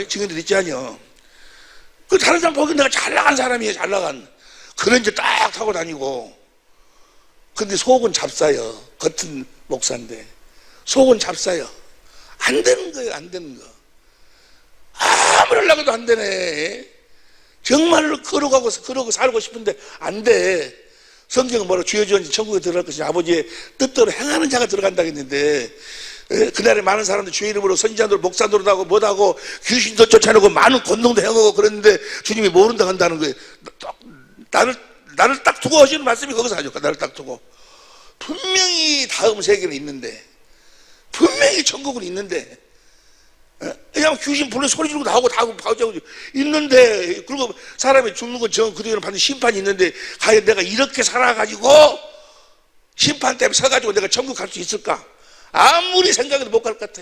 증인들 있지 않냐? 그 다른 사람 보기엔 내가 잘 나간 사람이에요. 잘 나간. 그런 이제 딱 타고 다니고. 근데 속은 잡사요. 겉은 목사인데 속은 잡사요. 안 되는 거예요. 안 되는 거. 아무리 하려고 해도 안 되네. 정말로 그러고 살고 싶은데 안 돼. 성경은 뭐라 주여 주여 천국에 들어갈 것이 아버지의 뜻대로 행하는 자가 들어간다 했는데, 그날에 많은 사람들 주의 이름으로 선지자들 목사 노릇하고 뭐하고 귀신도 쫓아내고 많은 권능도 행하고 그랬는데 주님이 모른다 한다는 거예요. 나를 딱 두고 하시는 말씀이 거기서 하죠. 나를 딱 두고. 분명히 다음 세계는 있는데, 분명히 천국은 있는데, 그냥 귀신 불러 소리 지르고 나오고 다 하고 있는데, 그리고 사람이 죽는 건 그 뒤에는 반드시 심판이 있는데, 과연 내가 이렇게 살아가지고 심판 때문에 서가지고 내가 천국 갈 수 있을까? 아무리 생각해도 못 갈 것 같아.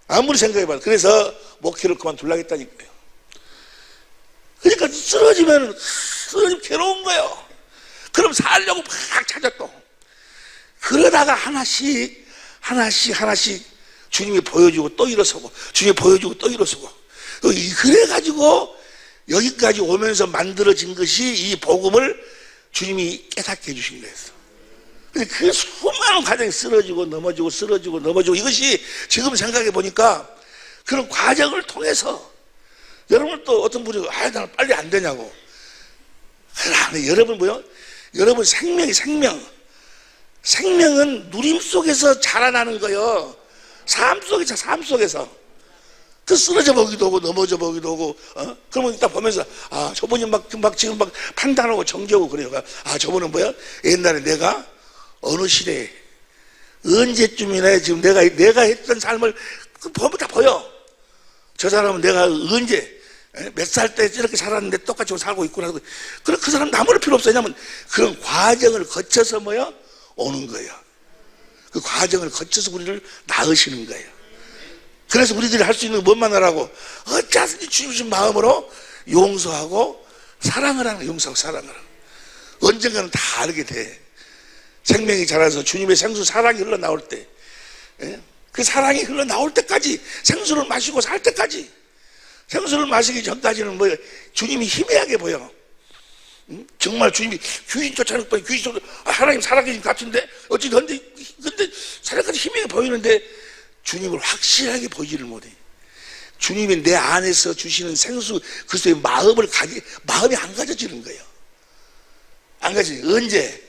아무리 생각해봐도. 그래서 목회를 그만둘라겠다니까요. 그러니까 쓰러지면 괴로운 거예요. 그럼 살려고 막 찾아 또. 그러다가 하나씩 주님이 보여주고 또 일어서고, 주님이 보여주고 또 일어서고. 그래가지고 여기까지 오면서 만들어진 것이 이 복음을 주님이 깨닫게 해주신 거예요. 근데 그 수많은 과정이 쓰러지고 넘어지고 쓰러지고 넘어지고, 이것이 지금 생각해 보니까 그런 과정을 통해서, 여러분 또 어떤 분이 나는 빨리 안 되냐고. 여러분 뭐요? 여러분 생명은 누림 속에서 자라나는 거예요. 삶 속에서. 그 쓰러져 보기도 하고 넘어져 보기도 하고, 그러면 딱 보면서, 저분이 지금 막 판단하고 정죄하고 그래요. 저분은 뭐야? 옛날에 내가 어느 시대에 언제쯤이나 지금 내가 했던 삶을 보면 다 보여. 저 사람은 내가 언제 몇 살 때 이렇게 살았는데 똑같이 살고 있구나. 그 사람 아무런 필요 없어요. 왜냐면 그런 과정을 거쳐서 뭐야? 오는 거예요. 그 과정을 거쳐서 우리를 낳으시는 거예요. 그래서 우리들이 할 수 있는 건 뭔만 하라고? 어찌하든지 주님 주신 마음으로 용서하고 사랑을 하는 거예요. 용서하고 사랑을 하는 거예요. 언젠가는 다 알게 돼. 생명이 자라서 주님의 생수 사랑이 흘러나올 때, 그 사랑이 흘러나올 때까지, 생수를 마시고 살 때까지 생수를 마시기 전까지는 뭐 주님이 희미하게 보여. 정말 주님이 귀신 쫓아낼 뻔, 귀신 쫓아, 하나님 살아계신 것 같은데 어찌 근데 살아까지 희미하게 보이는데 주님을 확실하게 보이지를 못해. 주님이 내 안에서 주시는 생수 그리스도의 마음이 안 가져지는 거예요. 안 가지. 언제?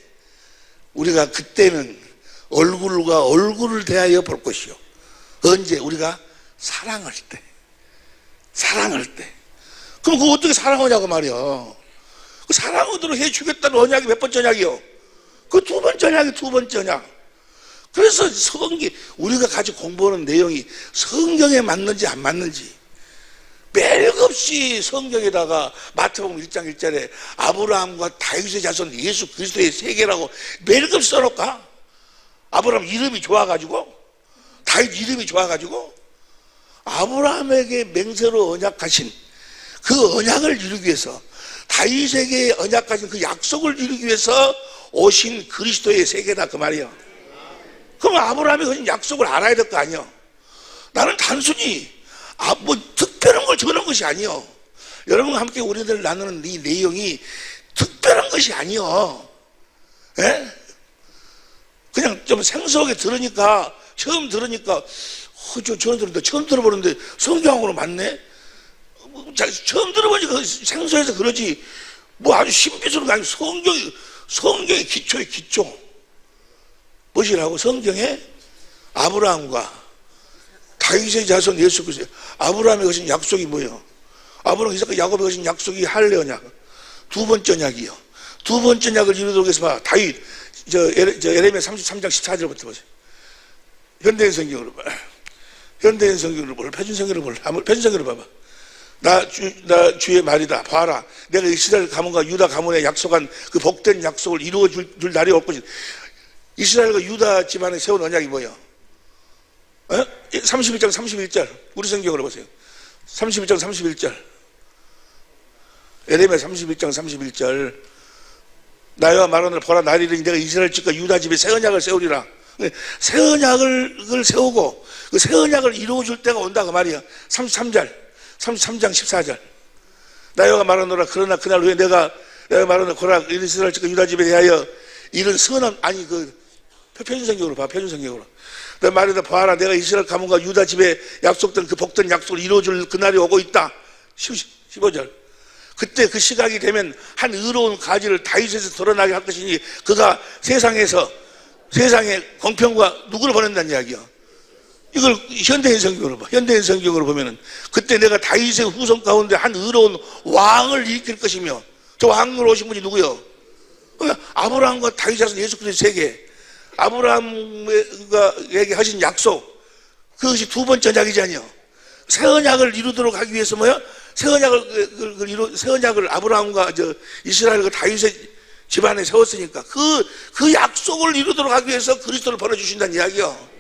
우리가 그때는 얼굴과 얼굴을 대하여 볼 것이요. 언제? 우리가 사랑할 때. 그럼 그거 어떻게 사랑하냐고 말이야. 그 사랑으로 해주겠다는 언약이 몇 번째 언약이요? 그 두 번째 언약. 그래서 우리가 같이 공부하는 내용이 성경에 맞는지 안 맞는지 멜없이 성경에다가 마태복음 1장 1절에 아브라함과 다윗의 자손 예수 그리스도의 세계라고 멜없이 써놓을까? 아브라함 이름이 좋아가지고, 다윗 이름이 좋아가지고, 아브라함에게 맹세로 언약하신 그 언약을 이루기 위해서, 다윗에게 언약하신 그 약속을 이루기 위해서 오신 그리스도의 세계다 그 말이에요. 그럼 아브라함이 그 약속을 알아야 될 거 아니요? 나는 단순히 뭐 특별한 걸 적어놓은 것이 아니요. 여러분과 함께 우리들 나누는 이 내용이 특별한 것이 아니요. 예? 그냥 좀 생소하게 들으니까, 처음 들으니까 처음 들어보는데 성경하고는 맞네? 처음 들어보니까 생소해서 그러지 뭐 아주 신비스러운 게 아니고 성경의 기초의 기초. 무엇이라고? 성경에 아브라함과 다윗의 자손 예수 그리스도, 아브라함이 거신 약속이 뭐예요? 아브라함, 이삭과 야곱이 거신 약속이 할례 언약, 두 번째 언약이요. 두 번째 언약을 이루도록 해서 봐. 다윗, 에레미야 33장 14절부터 보세요. 현대인 성경으로 봐. 현대인 성경으로 볼, 표준 성경으로 볼, 표준 성경으로 봐봐. 나 주의 말이다. 봐라. 내가 이스라엘 가문과 유다 가문에 약속한 그 복된 약속을 이루어 줄 날이 올 것이다. 이스라엘과 유다 집안에 세운 언약이 뭐예요? 31장 31절. 우리 성경으로 보세요. 31장 31절. 에레미야 31장 31절. 나와 말하노라. 보라, 날이 이르니 내가 이스라엘 집과 유다 집에 새 언약을 세우리라. 새 언약을 세우고 그 새 언약을 이루어줄 때가 온다 그 말이야. 33장 14절. 나와 말하노라. 그러나 그날 후에 내가 말하노라. 보라, 이스라엘 집과 유다 집에 대하여 이런 선언, 아니 표준성경으로 봐. 표준성경으로. 내 말이다. 봐라, 내가 이스라엘 가문과 유다 집에 약속된 그 복된 약속을 이루어줄 그날이 오고 있다. 15절. 그때 그 시각이 되면 한 의로운 가지를 다윗에서 드러나게 할 것이니 그가 세상에 공평과 누구를 보낸다는 이야기야. 이걸 현대인 성경으로 봐. 현대인 성경으로 보면은 그때 내가 다윗의 후손 가운데 한 의로운 왕을 일으킬 것이며, 저 왕으로 오신 분이 누구요? 아브라함과 다윗 자손 예수 그리스도 세계, 아브라함에게 하신 약속, 그것이 두 번째 언약이잖아요. 새 언약을 이루도록 하기 위해서 뭐야? 새 언약을 아브라함과 이스라엘과 다윗의 집안에 세웠으니까 그 약속을 이루도록 하기 위해서 그리스도를 보내주신다는 이야기요.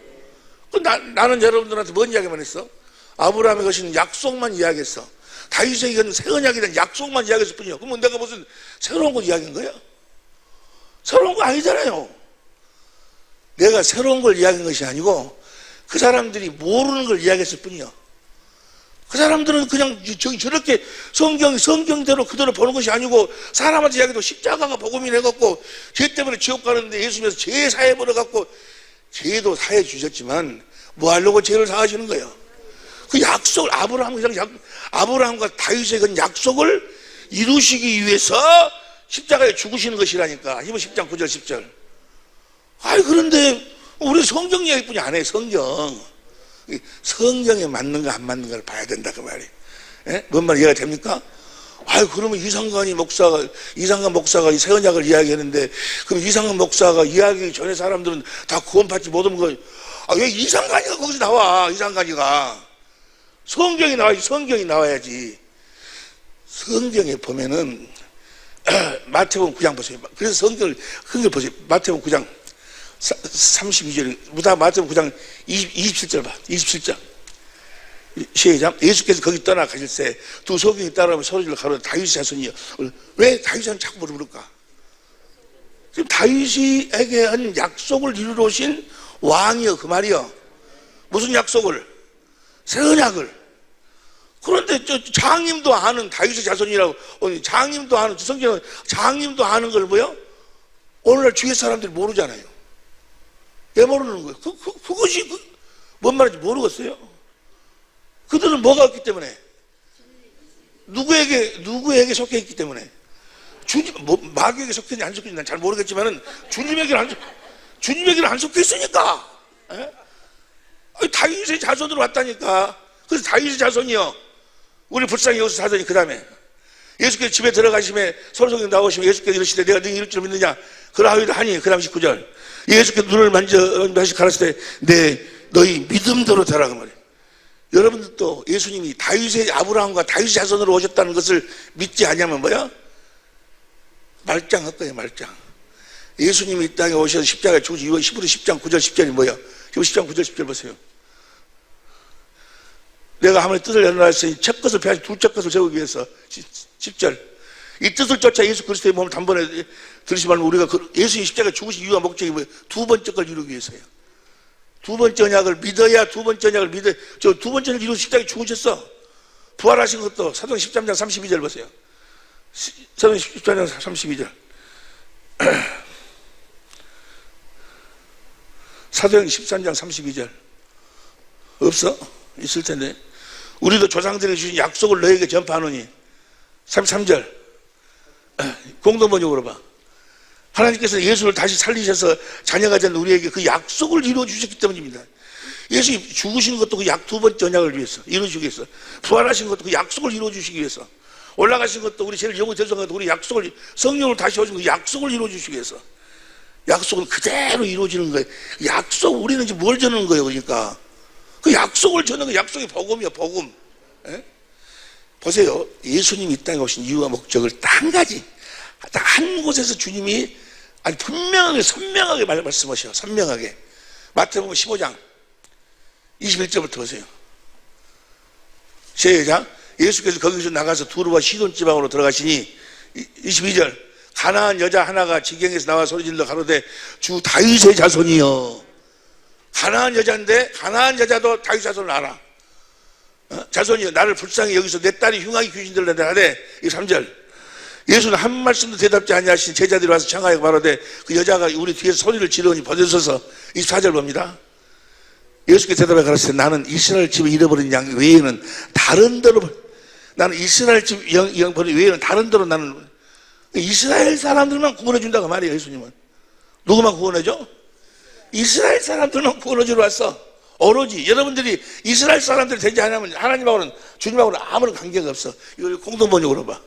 나는 여러분들한테 뭔 이야기만 했어? 아브라함의 것인 약속만 이야기했어. 다윗에게 이건 새 언약에 대한 약속만 이야기했을 뿐이요. 그러면 내가 무슨 새로운 걸 이야기한 거야? 새로운 거 아니잖아요. 내가 새로운 걸 이야기한 것이 아니고 그 사람들이 모르는 걸 이야기했을 뿐이요. 그 사람들은 그냥 저렇게 성경대로 그대로 보는 것이 아니고, 사람한테 이야기도 십자가가 복음이 돼갖고 죄 때문에 지옥 가는데 예수님께서 죄 사해 버려갖고, 죄도 사해 주셨지만 뭐 하려고 죄를 사하시는 거예요? 그 약속을 아브라함과 다윗의 그 약속을 이루시기 위해서 십자가에 죽으시는 것이라니까. 히브리 10장 9절 10절. 그런데 우리 성경 이야기뿐이 안 해. 성경에 맞는가 안 맞는가를 봐야 된다 그 말이에요. 예? 뭔 말 이해가 됩니까? 그러면 이상간 목사가 이 새 언약을 이야기했는데, 그럼 이상간 목사가 이야기 전에 사람들은 다 구원받지 못하는 거예요. 왜 이상간이가 거기서 나와? 이상간이가 성경이 나와야지. 성경이 나와야지. 성경에 보면은 마태복음 9장 보세요. 그래서 성경을 보세요. 마태복음 9장 32절, 마태복음 9장 27절 봐. 27절. 시작. 예수께서 거기 떠나 가실새 두 소경이 따라오면 소리를 가로되 다윗의 자손이여. 왜 다윗을 자꾸 부를까? 지금 다윗에게 한 약속을 이루러 오신 왕이여 그 말이여. 무슨 약속을? 새 언약을. 그런데 저 장님도 아는 다윗의 자손이라고, 장님도 아는, 성경은 장님도 아는 걸 뭐요? 오늘날 주위의 사람들이 모르잖아요. 왜 모르는 거예요? 그것이 뭔 말인지 모르겠어요. 그들은 뭐가 없기 때문에? 누구에게 속해 있기 때문에? 마귀에게 속했는지 안 속했는지 난 잘 모르겠지만은 주님에게는 안 속해 있으니까. 다윗의 자손으로 왔다니까. 그래서 다윗의 자손이요. 우리 불쌍히 여기서 사더니 그 다음에 예수께서 집에 들어가시면 서로성경 나오시면 예수께서 이르시되 내가 너희 이룰 줄 믿느냐 그러하이다 하니 그 다음 19절 예수께서 눈을 만져 가라사대 내 너희 믿음대로 되라 그 말이에요. 여러분들도 예수님이 다윗의 아브라함과 다윗의 자손으로 오셨다는 것을 믿지 않냐면 뭐야? 말짱할 거예요. 말짱. 예수님이 이 땅에 오셔서 십자가에 죽으신 이후 히브리 10장 9절 10절이 뭐야? 히브리 10장 9절 10절 보세요. 내가 하나님의 뜻을 열어놨으니 첫 것을 폐하시 둘째 것을 세우기 위해서 10절 이 뜻을 쫓아 예수 그리스도의 몸을 단번에 들으시 말면 우리가 예수님 십자가에 죽으신 이유와 목적이 뭐예요? 두 번째 걸 이루기 위해서요. 두 번째 언약을 믿어야 두 번째 언약을 믿어야 저 두 번째 언약을 이루고 십자가에 죽으셨어. 부활하신 것도 사도행 13장 32절 보세요. 사도행 13장 32절 사도행 13장 32절 없어? 있을 텐데 우리도 조상들에게 주신 약속을 너에게 전파하노니 33절 공동번역으로 봐. 하나님께서 예수를 다시 살리셔서 자녀가 된 우리에게 그 약속을 이루어 주셨기 때문입니다. 예수님 죽으신 것도 그 두 번째 언약을 위해서 이루어주기 위해서 부활하신 것도 그 약속을 이루어 주시기 위해서 올라가신 것도 우리 제일 영광 대성한 우리 약속을 성령을 다시 오신 그 약속을 이루어 주시기 위해서 약속은 그대로 이루어지는 거예요. 약속 우리는 지금 뭘 전하는 거예요? 그러니까 그 약속을 전하는 거 약속이 복음이야 복음. 에? 보세요. 예수님이 이 땅에 오신 이유와 목적을 딱 한 가지 딱 한 곳에서 주님이 아주 분명하게 선명하게 말씀하셔요. 선명하게 마태복음 15장 21절부터 보세요. 시작. 예수께서 거기서 나가서 두루와 시돈 지방으로 들어가시니 22절 가나안 여자 하나가 지경에서 나와 소리질러 가로되 주 다윗의 자손이여. 가나안 여자인데 가나안 여자도 다윗 자손을 알아. 자손이여 나를 불쌍히 여기서 내 딸이 흉하게 귀신들을 내다 하되 3절 예수는 한 말씀도 대답지 아니하신 제자들이 와서 청하여 말하되 그 여자가 우리 뒤에서 소리를 지르니 벗어서서 24절 봅니다. 예수께서 대답해 가라사대 나는 이스라엘 집을 잃어버린 양 외에는 다른 데로 나는 이스라엘 집 영버린 외에는 다른 데로 나는 이스라엘 사람들만 구원해 준다고 말이에요. 예수님은 누구만 구원해줘? 이스라엘 사람들만 구원해 주러 왔어. 오로지 여러분들이 이스라엘 사람들이 되지 않으면 하나님하고는 주님하고는 아무런 관계가 없어. 이걸 공동번역으로 봐.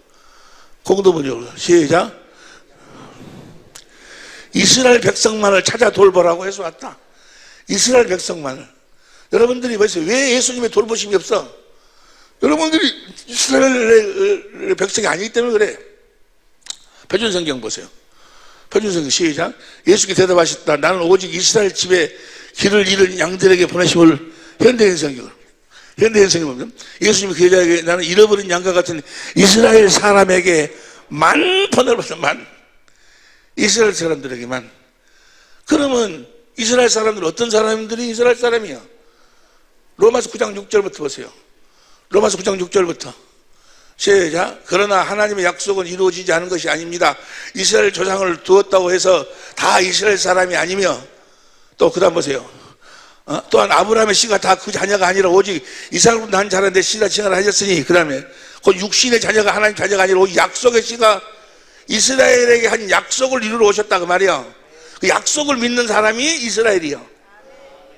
공동번역으로 시작. 이스라엘 백성만을 찾아 돌보라고 해서 왔다. 이스라엘 백성만을. 여러분들이 보세요. 왜 예수님의 돌보심이 없어? 여러분들이 이스라엘 백성이 아니기 때문에 그래. 표준성경 보세요. 표준성경 시작. 예수께서 대답하셨다. 나는 오직 이스라엘 집에 길을 잃은 양들에게 보내심을 현대인 성경을. 현대인 성경 보면 예수님이 그 여자에게 나는 잃어버린 양과 같은 이스라엘 사람에게만 번을 받았다. 만. 이스라엘 사람들에게만. 그러면 이스라엘 사람들 어떤 사람들이 이스라엘 사람이야? 로마서 9장 6절부터 보세요. 로마서 9장 6절부터 시작. 그러나 하나님의 약속은 이루어지지 않은 것이 아닙니다. 이스라엘 조상을 두었다고 해서 다 이스라엘 사람이 아니며 또 그 다음 보세요. 또한 아브라함의 씨가 다 그 자녀가 아니라 오직 이삭으로 난 자라는데 씨라 칭하라 하셨으니 그 다음에 그 육신의 자녀가 하나님 자녀가 아니라 오직 약속의 씨가 이스라엘에게 한 약속을 이루러 오셨다 그 말이야. 그 약속을 믿는 사람이 이스라엘이요.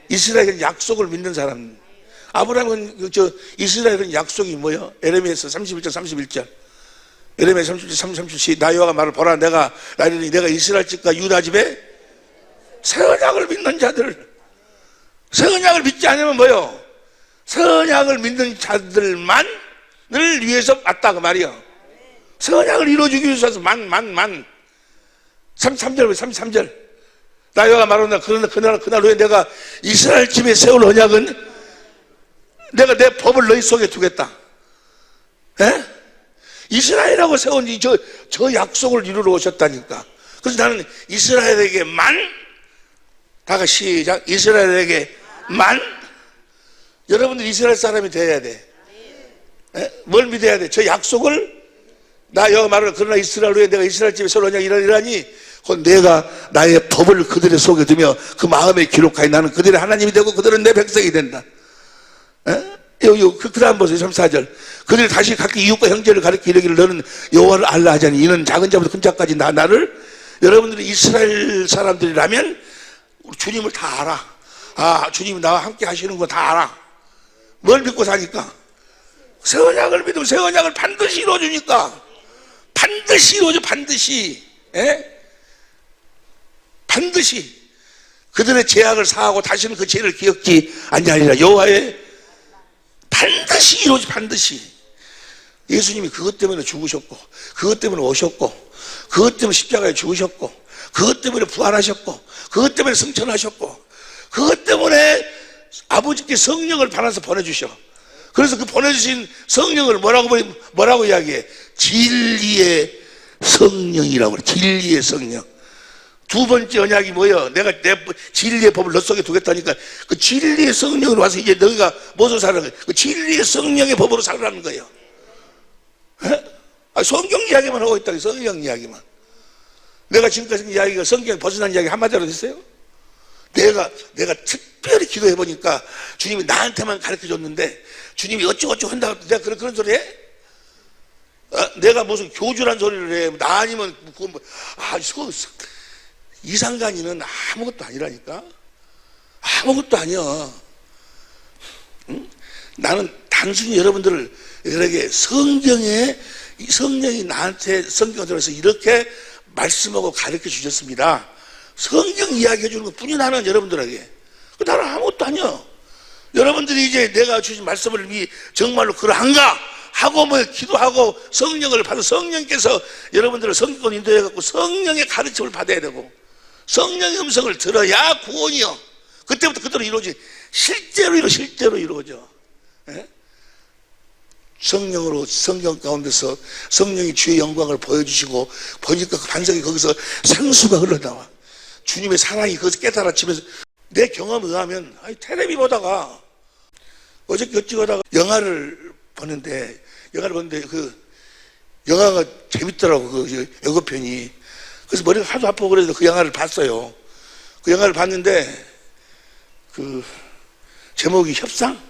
이스라엘은 약속을 믿는 사람. 아브라함은 이스라엘은 약속이 뭐예요? 에레미야서 31절 31절. 에레미야 31절 30절 나 여호와가 말을 보라 내가 이스라엘 집과 유다 집에 새 언약을 믿는 자들. 새 언약을 믿지 않으면 뭐예요? 새 언약을 믿는 자들만을 위해서 왔다 그 말이요. 새 언약을 이루어주기 위해서 와서 33절 나 여호와가 말한다. 그날 후에 내가 이스라엘 집에 세울 언약은 내가 내 법을 너희 속에 두겠다. 에? 이스라엘하고 세운 저 약속을 이루러 오셨다니까. 그래서 나는 이스라엘에게만 다가 시작. 이스라엘에게만. 여러분들 이스라엘 사람이 돼야 돼. 뭘 믿어야 돼? 저 약속을 나 여호와 말을 그러나 이스라엘 후에 내가 이스라엘 집에 서로 이러니 곧 내가 나의 법을 그들의 속에 두며 그 마음에 기록하여 나는 그들의 하나님이 되고 그들은 내 백성이 된다. 그 다음 보세요. 34절. 그들이 다시 각기 이웃과 형제를 가리켜 이르기를 너는 여호와를 알라 하자니 이는 작은 자부터 큰 자까지 나를 여러분들이 이스라엘 사람들이라면 주님을 다 알아. 아, 주님이 나와 함께 하시는 거 다 알아. 뭘 믿고 사니까? 새 언약을 믿으면 새 언약을 반드시 이루어주니까. 반드시 이루어져, 반드시. 반드시. 그들의 죄악을 사하고 다시는 그 죄를 기억지 아니하리라. 여호와의 반드시 이루어져, 반드시. 예수님이 그것 때문에 죽으셨고, 그것 때문에 오셨고, 그것 때문에 십자가에 죽으셨고, 그것 때문에 부활하셨고, 그것 때문에 승천하셨고, 그것 때문에 아버지께 성령을 받아서 보내주셔. 그래서 그 보내주신 성령을 뭐라고 이야기해? 진리의 성령이라고 그래. 진리의 성령. 두 번째 언약이 뭐예요? 내가 내 진리의 법을 너 속에 두겠다니까 그 진리의 성령으로 와서 이제 너희가 무엇으로 살아가는 거예요? 그 진리의 성령의 법으로 살아가는 거예요. 성경 이야기만 하고 있다. 성경 이야기만. 내가 지금까지 이야기가 성경에 벗어난 이야기 한마디로 됐어요? 내가 특별히 기도해 보니까 주님이 나한테만 가르쳐 줬는데 주님이 어쩌고저쩌고 한다고 내가 그런 소리 해? 내가 무슨 교주란 소리를 해? 나 아니면 이상간이는 아무것도 아니라니까. 아무것도 아니야. 응? 나는 단순히 여러분들을 여러에게 성령이 나한테 성경을 들어서 이렇게 말씀하고 가르쳐 주셨습니다. 성경 이야기해 주는 것 뿐이 나는 여러분들에게. 나는 아무것도 아니야. 여러분들이 이제 내가 주신 말씀을 정말로 그러한가 하고 기도하고 성령을 받아 성령께서 여러분들을 성경을 인도해 갖고 성령의 가르침을 받아야 되고 성령의 음성을 들어야 구원이요. 그때부터 그대로 이루어지. 실제로 이루어져. 성령으로 성경 가운데서 성령이 주의 영광을 보여주시고 보니까 그 반석이 거기서 생수가 흘러나와. 주님의 사랑이 거기서 깨달아지면서 내 경험에 의하면 텔레비 보다가 어저께 어찌하다가 영화를 보는데 그 영화가 재밌더라고. 그 예고편이. 그래서 머리가 하도 아프고 그래서 그 영화를 봤어요. 그 영화를 봤는데 그 제목이 협상?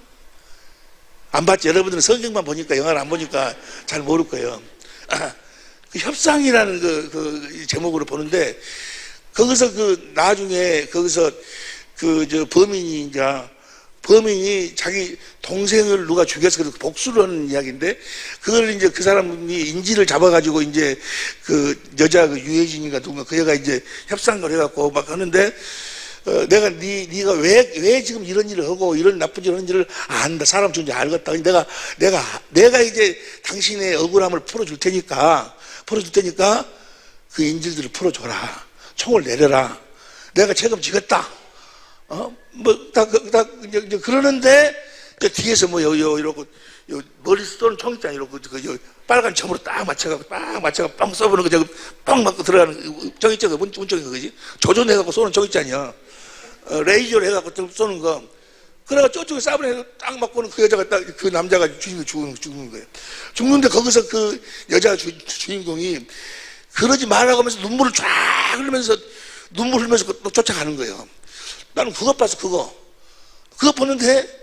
안 봤지? 여러분들은 성경만 보니까 영화를 안 보니까 잘 모를 거예요. 그 협상이라는 그 제목으로 보는데 거기서 나중에 거기서 범인이 자기 동생을 누가 죽여서 그래서 복수를 하는 이야기인데 그걸 이제 그 사람이 인질을 잡아가지고 이제 그 여자 유해진인가 누군가 그 애가 이제 협상을 해갖고 막 하는데 내가 네가 왜 지금 이런 일을 하고 이런 나쁜 일을 하는 일을 안다. 사람 존재 알겠다. 내가 이제 당신의 억울함을 풀어줄 테니까 그 인질들을 풀어줘라. 총을 내려라. 내가 책임지겠다. 이제 그러는데 뒤에서 이러고 머리 쏘는 총 있잖아. 이러고 빨간 점으로 딱 맞춰갖고 빵 쏘보는 거 빵 맞고 들어가는 총 있잖아. 문쪽인 거지. 조준해갖고 쏘는 총 있잖아. 레이저로 해갖고 쏘는 거. 그래가 저쪽에 쏴버려 딱 맞고는 그 여자가 딱 그 남자가 죽는 거예요. 죽는데 거기서 그 여자 주인공이 그러지 말라고 하면서 눈물을 쫙 흘리면서 또 쫓아가는 거예요. 나는 그것 봤어. 그거 보는데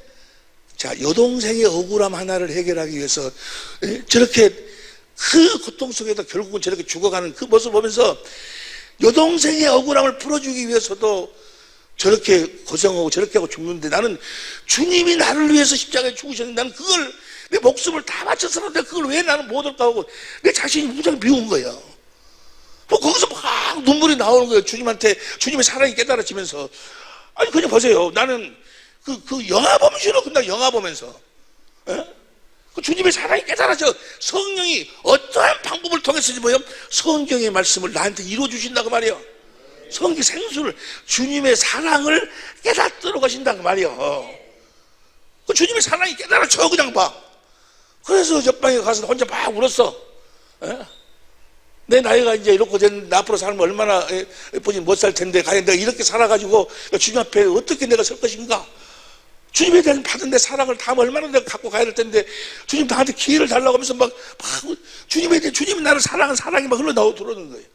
자 여동생의 억울함 하나를 해결하기 위해서 저렇게 그 고통 속에도 결국은 저렇게 죽어가는 그 모습을 보면서 여동생의 억울함을 풀어주기 위해서도 저렇게 고생하고 저렇게 하고 죽는데 나는 주님이 나를 위해서 십자가에 죽으셨는데 나는 그걸 내 목숨을 다 바쳤었는데 그걸 왜 나는 못 할까 하고 내 자신이 무지하게 미운 거예요. 거기서 막 눈물이 나오는 거예요. 주님의 사랑이 깨달아지면서. 아니 그냥 보세요. 나는 그 영화 보면 싫어. 근데 영화 보면서 그 주님의 사랑이 깨달아져. 성령이 어떠한 방법을 통해서지 성경의 말씀을 나한테 이루어 주신다고 말이에요. 성경 생수를 주님의 사랑을 깨닫도록 하신다고 말이에요. 그 주님의 사랑이 깨달아져 그냥 봐. 그래서 옆방에 가서 혼자 막 울었어. 내 나이가 이제 이렇게 됐는데 앞으로 살면 얼마나 예쁘지 못 살 텐데 과연 내가 이렇게 살아가지고 주님 앞에 어떻게 내가 설 것인가. 주님에 대한 받은 내 사랑을 다 얼마나 내가 갖고 가야 될 텐데 주님 나한테 기회를 달라고 하면서 막 주님에 대해 주님이 나를 사랑한 사랑이 막 흘러나오고 들어오는 거예요.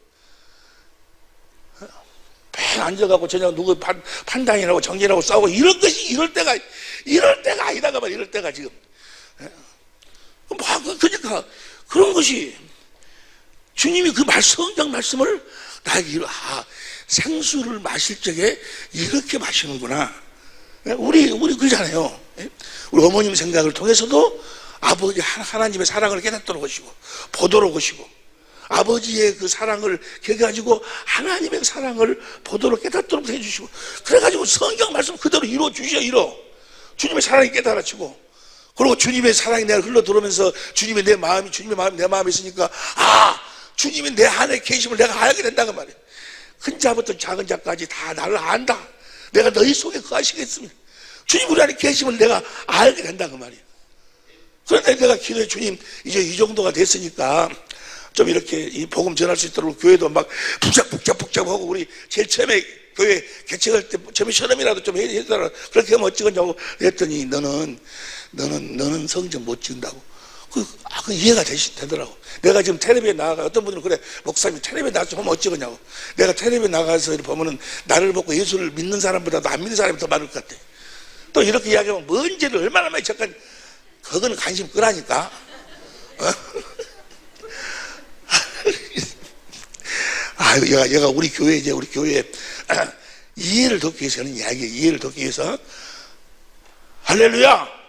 배 앉아가고 저녁 누구 판단이라고 정리라고 싸우고 이런 것이 이럴 때가 아니다가 말이야. 이럴 때가 지금. 그러니까 그런 것이 주님이 그 성경 말씀을 나에게 생수를 마실 적에 이렇게 마시는구나. 우리 그러잖아요. 우리 어머님 생각을 통해서도 아버지 하나님의 사랑을 깨닫도록 하시고 보도록 하시고 아버지의 그 사랑을 해가지고 하나님의 사랑을 보도록 깨닫도록 해주시고 그래가지고 성경 말씀 그대로 이루어 주셔. 주님의 사랑이 깨달아지고 그리고 주님의 사랑이 내가 흘러 들어오면서 주님의 마음이 내 마음에 있으니까 주님이 내 안에 계심을 내가 알게 된다고 말이에요. 큰 자부터 작은 자까지 다 나를 안다. 내가 너희 속에 거하시겠습니다. 주님 우리 안에 계심을 내가 알게 된다고 말이에요. 그런데 내가 기도해 주님 이제 이 정도가 됐으니까 좀 이렇게 이 복음 전할 수 있도록 교회도 막 복잡하고 우리 제일 처음에 교회 개척할 때 처음에 실험이라도 좀 해달라. 그렇게 하면 어찌겠냐고 했더니 너는 성경 못 찍는다고. 그 이해가 되더라고. 내가 지금 텔레비에 나가 어떤 분들은 그래 목사님 텔레비에 나가서 보면 어찌겠냐고. 내가 텔레비에 나가서 보면은 나를 보고 예수를 믿는 사람보다도 안 믿는 사람이 더 많을 것 같아. 또 이렇게 이야기하면 뭔 죄를 얼마나 많이 졌건 그거는 관심 끄라니까. 얘가 우리 교회 이해를 돕기 위해서 하는 이야기예요. 이해를 돕기 위해서. 할렐루야.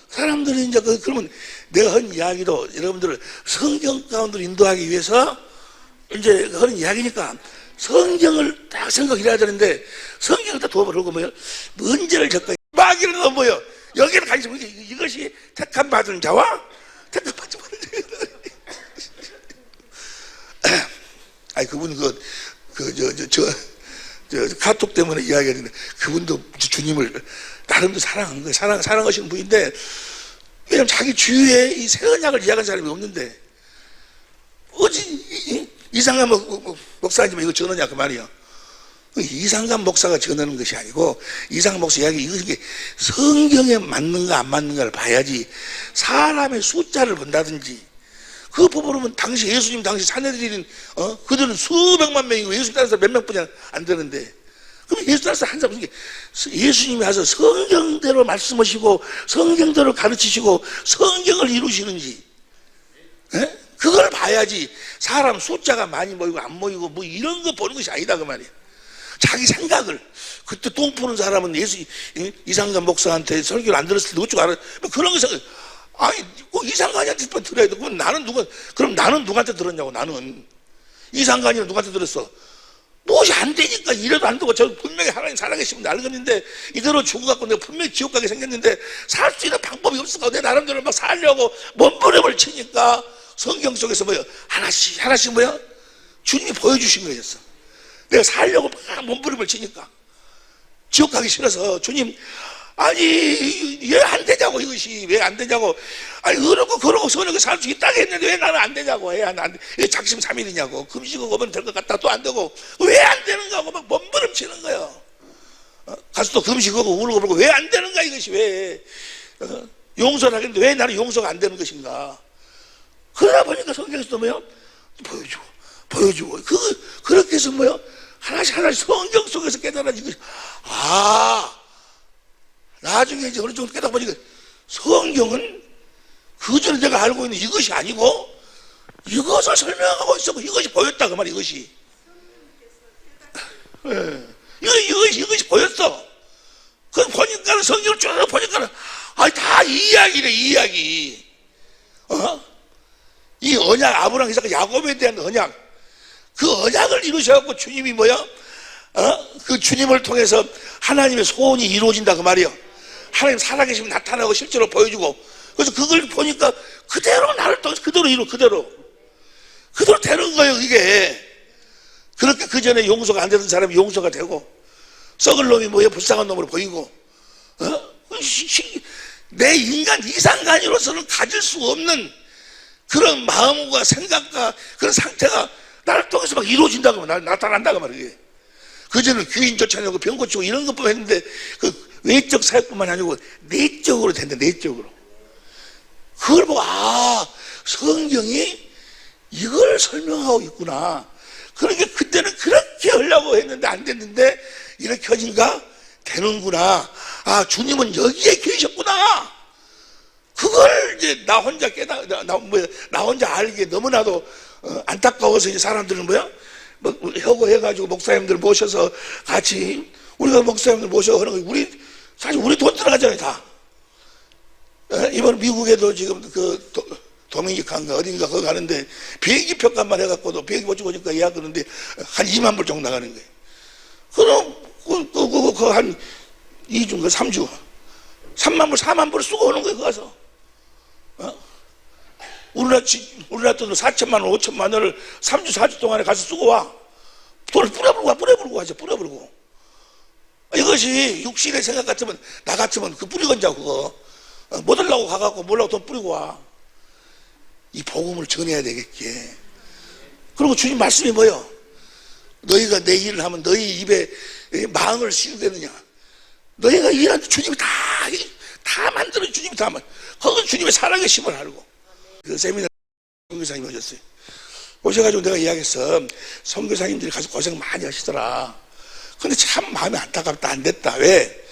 사람들이 이제 그러면 내가 한 이야기도 여러분들을 성경 가운데로 인도하기 위해서 이제 하는 이야기니까 성경을 딱 생각해야 되는데 성경을 다 도와보려고 문제를 적고 마귀를 넣어 여기를 관심 이것이 택함 받은 자와 택함 받지 않은 자. 그분 카톡 때문에 이야기했는데 그분도 주님을 나름대로 사랑한 거예요. 사랑하시는 분인데 왜냐면 자기 주위에 이 새 언약을 이야기한 사람이 없는데 이상한 목사님 이거 전하냐 그 말이야. 이상한 목사가 전하는 것이 아니고 이상한 목사 이야기 이게 성경에 맞는가 안 맞는가를 봐야지 사람의 숫자를 본다든지 그 부분은 당시 예수님 당시 사내들인 그들은 수백만 명이고 예수님 따라서 몇 명뿐이 안 되는데 그럼 예수 따라서 한 사람 예수님이 와서 성경대로 말씀하시고 성경대로 가르치시고 성경을 이루시는지 그걸 봐야지 사람 숫자가 많이 모이고 안 모이고 뭐 이런 거 보는 것이 아니다 그 말이에요. 자기 생각을 그때 똥 푸는 사람은 이상관 목사한테 설교를 안 들었을 때 어쩌고 알아 그런 거 생각 꼭 이상관이한테 들어야 돼. 그럼 나는 누구한테 들었냐고. 나는 이상관이는 누구한테 들었어. 무엇이 안 되니까 이래도 안 되고 저 분명히 하나님 살아계시면 알겠는데 이대로 죽어갖고 내가 분명히 지옥 가게 생겼는데 살 수 있는 방법이 없을까. 내 나름대로 막 살려고 몸부림을 치니까 성경 속에서 하나씩 주님이 보여주신 거였어. 내가 살려고 막 몸부림을 치니까 지옥 가기 싫어서 주님 왜 안 되냐고. 이것이 왜 안 되냐고. 그러고 선하게 살 수 있다고 했는데 왜 나는 안 되냐고. 왜 작심 삼일이냐고. 금식하고 오면 될 것 같다 또 안 되고 왜 안 되는가 하고 막 몸부림치는 거예요. 가서 또 금식하고 울고 불고 왜 안 되는가. 이것이 왜 용서를 하겠는데 왜 나는 용서가 안 되는 것인가. 그러다 보니까 성경에서도 보여주고 그렇게 해서 하나씩 성경 속에서 깨달아지고 나중에 이제 어느 정도 깨닫다 보니까 성경은 그 전에 내가 알고 있는 이것이 아니고 이것을 설명하고 있었고 이것이 보였다 그 말이야. 이것이 이것이 보였어. 그 보니까 성경을 쭉 보니까 다 이 이야기래. 이 이야기. 이 언약 아브라함 이삭 야곱에 대한 언약 그 언약을 이루셔갖고 주님이 그 주님을 통해서 하나님의 소원이 이루어진다 그 말이야. 하나님 살아계시면 나타나고 실제로 보여주고 그래서 그걸 보니까 그대로 나를 통해서 그대로 되는 거예요. 이게 그렇게 그 전에 용서가 안 되던 사람이 용서가 되고 썩을 놈이 불쌍한 놈으로 보이고 내 인간 이상간이로서는 가질 수 없는 그런 마음과 생각과 그런 상태가 나를 통해서 막 이루어진다고 나타난다고 말이에요. 그전에는 귀인 쫓아내고 병 고치고 이런 것뿐만 했는데 외적 사역뿐만이 아니고 내적으로 된다. 내적으로. 그걸 보고 성경이 이걸 설명하고 있구나. 그러니까 그때는 그렇게 하려고 했는데 안 됐는데 이렇게 하니까 되는구나. 주님은 여기에 계셨구나. 그걸 이제 나 혼자 나 혼자 알기에 너무나도 안타까워서 이제 사람들은 협의해가지고 목사님들 모셔서 같이 우리가 목사님들 모셔서 하는 거 사실 우리 돈 들어가잖아요, 다. 이번 미국에도 지금 도미니칸가 어딘가 거기 가는데 비행기 표값만 해갖고도 비행기 못 찍고 오니까 예약하는데 한 2만 불 정도 나가는 거예요. 그럼 한 2주, 3주 3만 불, 4만 불 쓰고 오는 거예요, 그 가서. 우리나라 돈으로 4천만 원, 5천만 원을 3주, 4주 동안에 가서 쓰고 와. 돈을 뿌려버리고 하죠, 뿌려버리고. 이것이 육신의 생각 같으면, 나 같으면 그 뿌리건자 그거. 못 하려고 가갖고 몰라고 돈 뿌리고 와. 이 복음을 전해야 되겠기에. 그리고 주님 말씀이 뭐예요? 너희가 내 일을 하면 너희 입에 망을 씌우되느냐. 너희가 일하는데 주님이 다 만들어, 주님이 다 만들어. 거기 주님의 사랑의 심을 알고. 그 세미나 선교사님 오셨어요. 오셔가지고 내가 이야기했어. 선교사님들이 가서 고생 많이 하시더라. 근데 참 마음이 안타깝다. 안 됐다. 왜?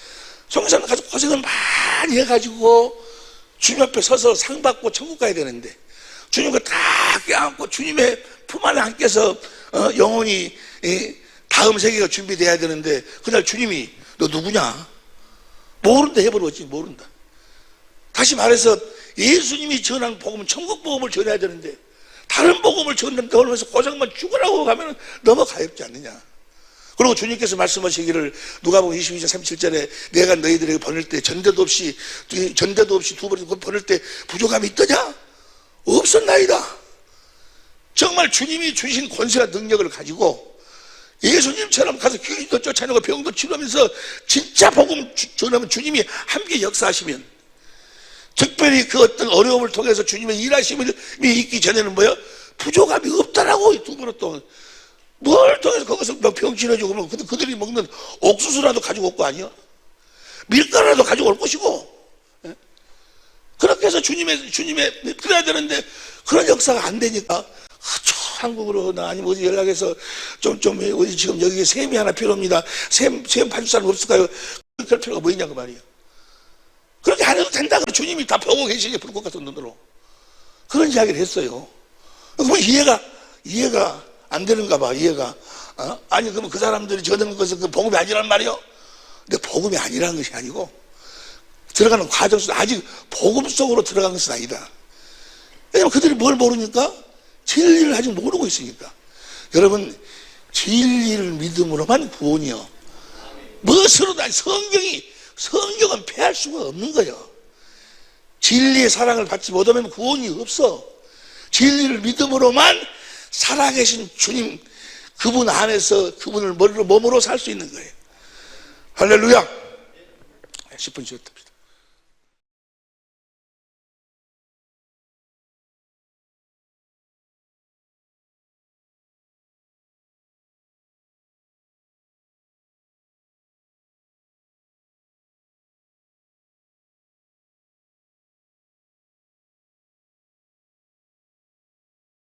선교사님 가서 고생을 많이 해가지고 주님 앞에 서서 상 받고 천국 가야 되는데 주님과 다 껴안고 주님의 품 안에 안겨서 영원히 다음 세계가 준비돼야 되는데 그날 주님이 너 누구냐? 모른다 해버렸지. 모른다. 다시 말해서 예수님이 전한 복음은 천국 복음을 전해야 되는데 다른 복음을 전한다고 하면서 고생만 죽으라고 가면 너무 가엽지 않느냐. 그리고 주님께서 말씀하시기를 누가복음 22장 37절에 내가 너희들에게 보낼 때 전대도 없이 두 번 보낼 때 부족함이 있더냐? 없었나이다. 정말 주님이 주신 권세와 능력을 가지고 예수님처럼 가서 귀신도 쫓아내고 병도 치료하면서 진짜 복음 전하면 주님이 함께 역사하시면 특별히 그 어떤 어려움을 통해서 주님의 일하심이 있기 전에는 부족함이 없다라고 두 번은 또 뭘 통해서 거기서 병 치료해주고 그러면 그들이 먹는 옥수수라도 가지고 올 거 아니야? 밀가루라도 가지고 올 것이고. 그렇게 해서 주님의 그래야 되는데 그런 역사가 안 되니까 한국으로나 아니면 어디 연락해서 어디 지금 여기 샘이 하나 필요합니다. 샘 파줄 사람 없을까요? 그럴 필요가 뭐 있냐 그 말이에요. 그렇게 안 해도 된다. 주님이 다 보고 계시니 불꽃 같은 눈으로 그런 이야기를 했어요. 그러면 이해가 안 되는가 봐. 이해가. 아니 그러면 그 사람들이 저는 것은 그 복음이 아니란 말이요. 근데 복음이 아니라는 것이 아니고 들어가는 과정 속에 아직 복음 속으로 들어간 것은 아니다. 왜냐면 그들이 뭘 모르니까 진리를 아직 모르고 있으니까. 여러분 진리를 믿음으로만 구원이요. 무엇으로도 아니 성경은 패할 수가 없는 거예요. 진리의 사랑을 받지 못하면 구원이 없어. 진리를 믿음으로만 살아계신 주님 그분 안에서 그분을 몸으로 살 수 있는 거예요. 할렐루야. 10분 쉬었답니다.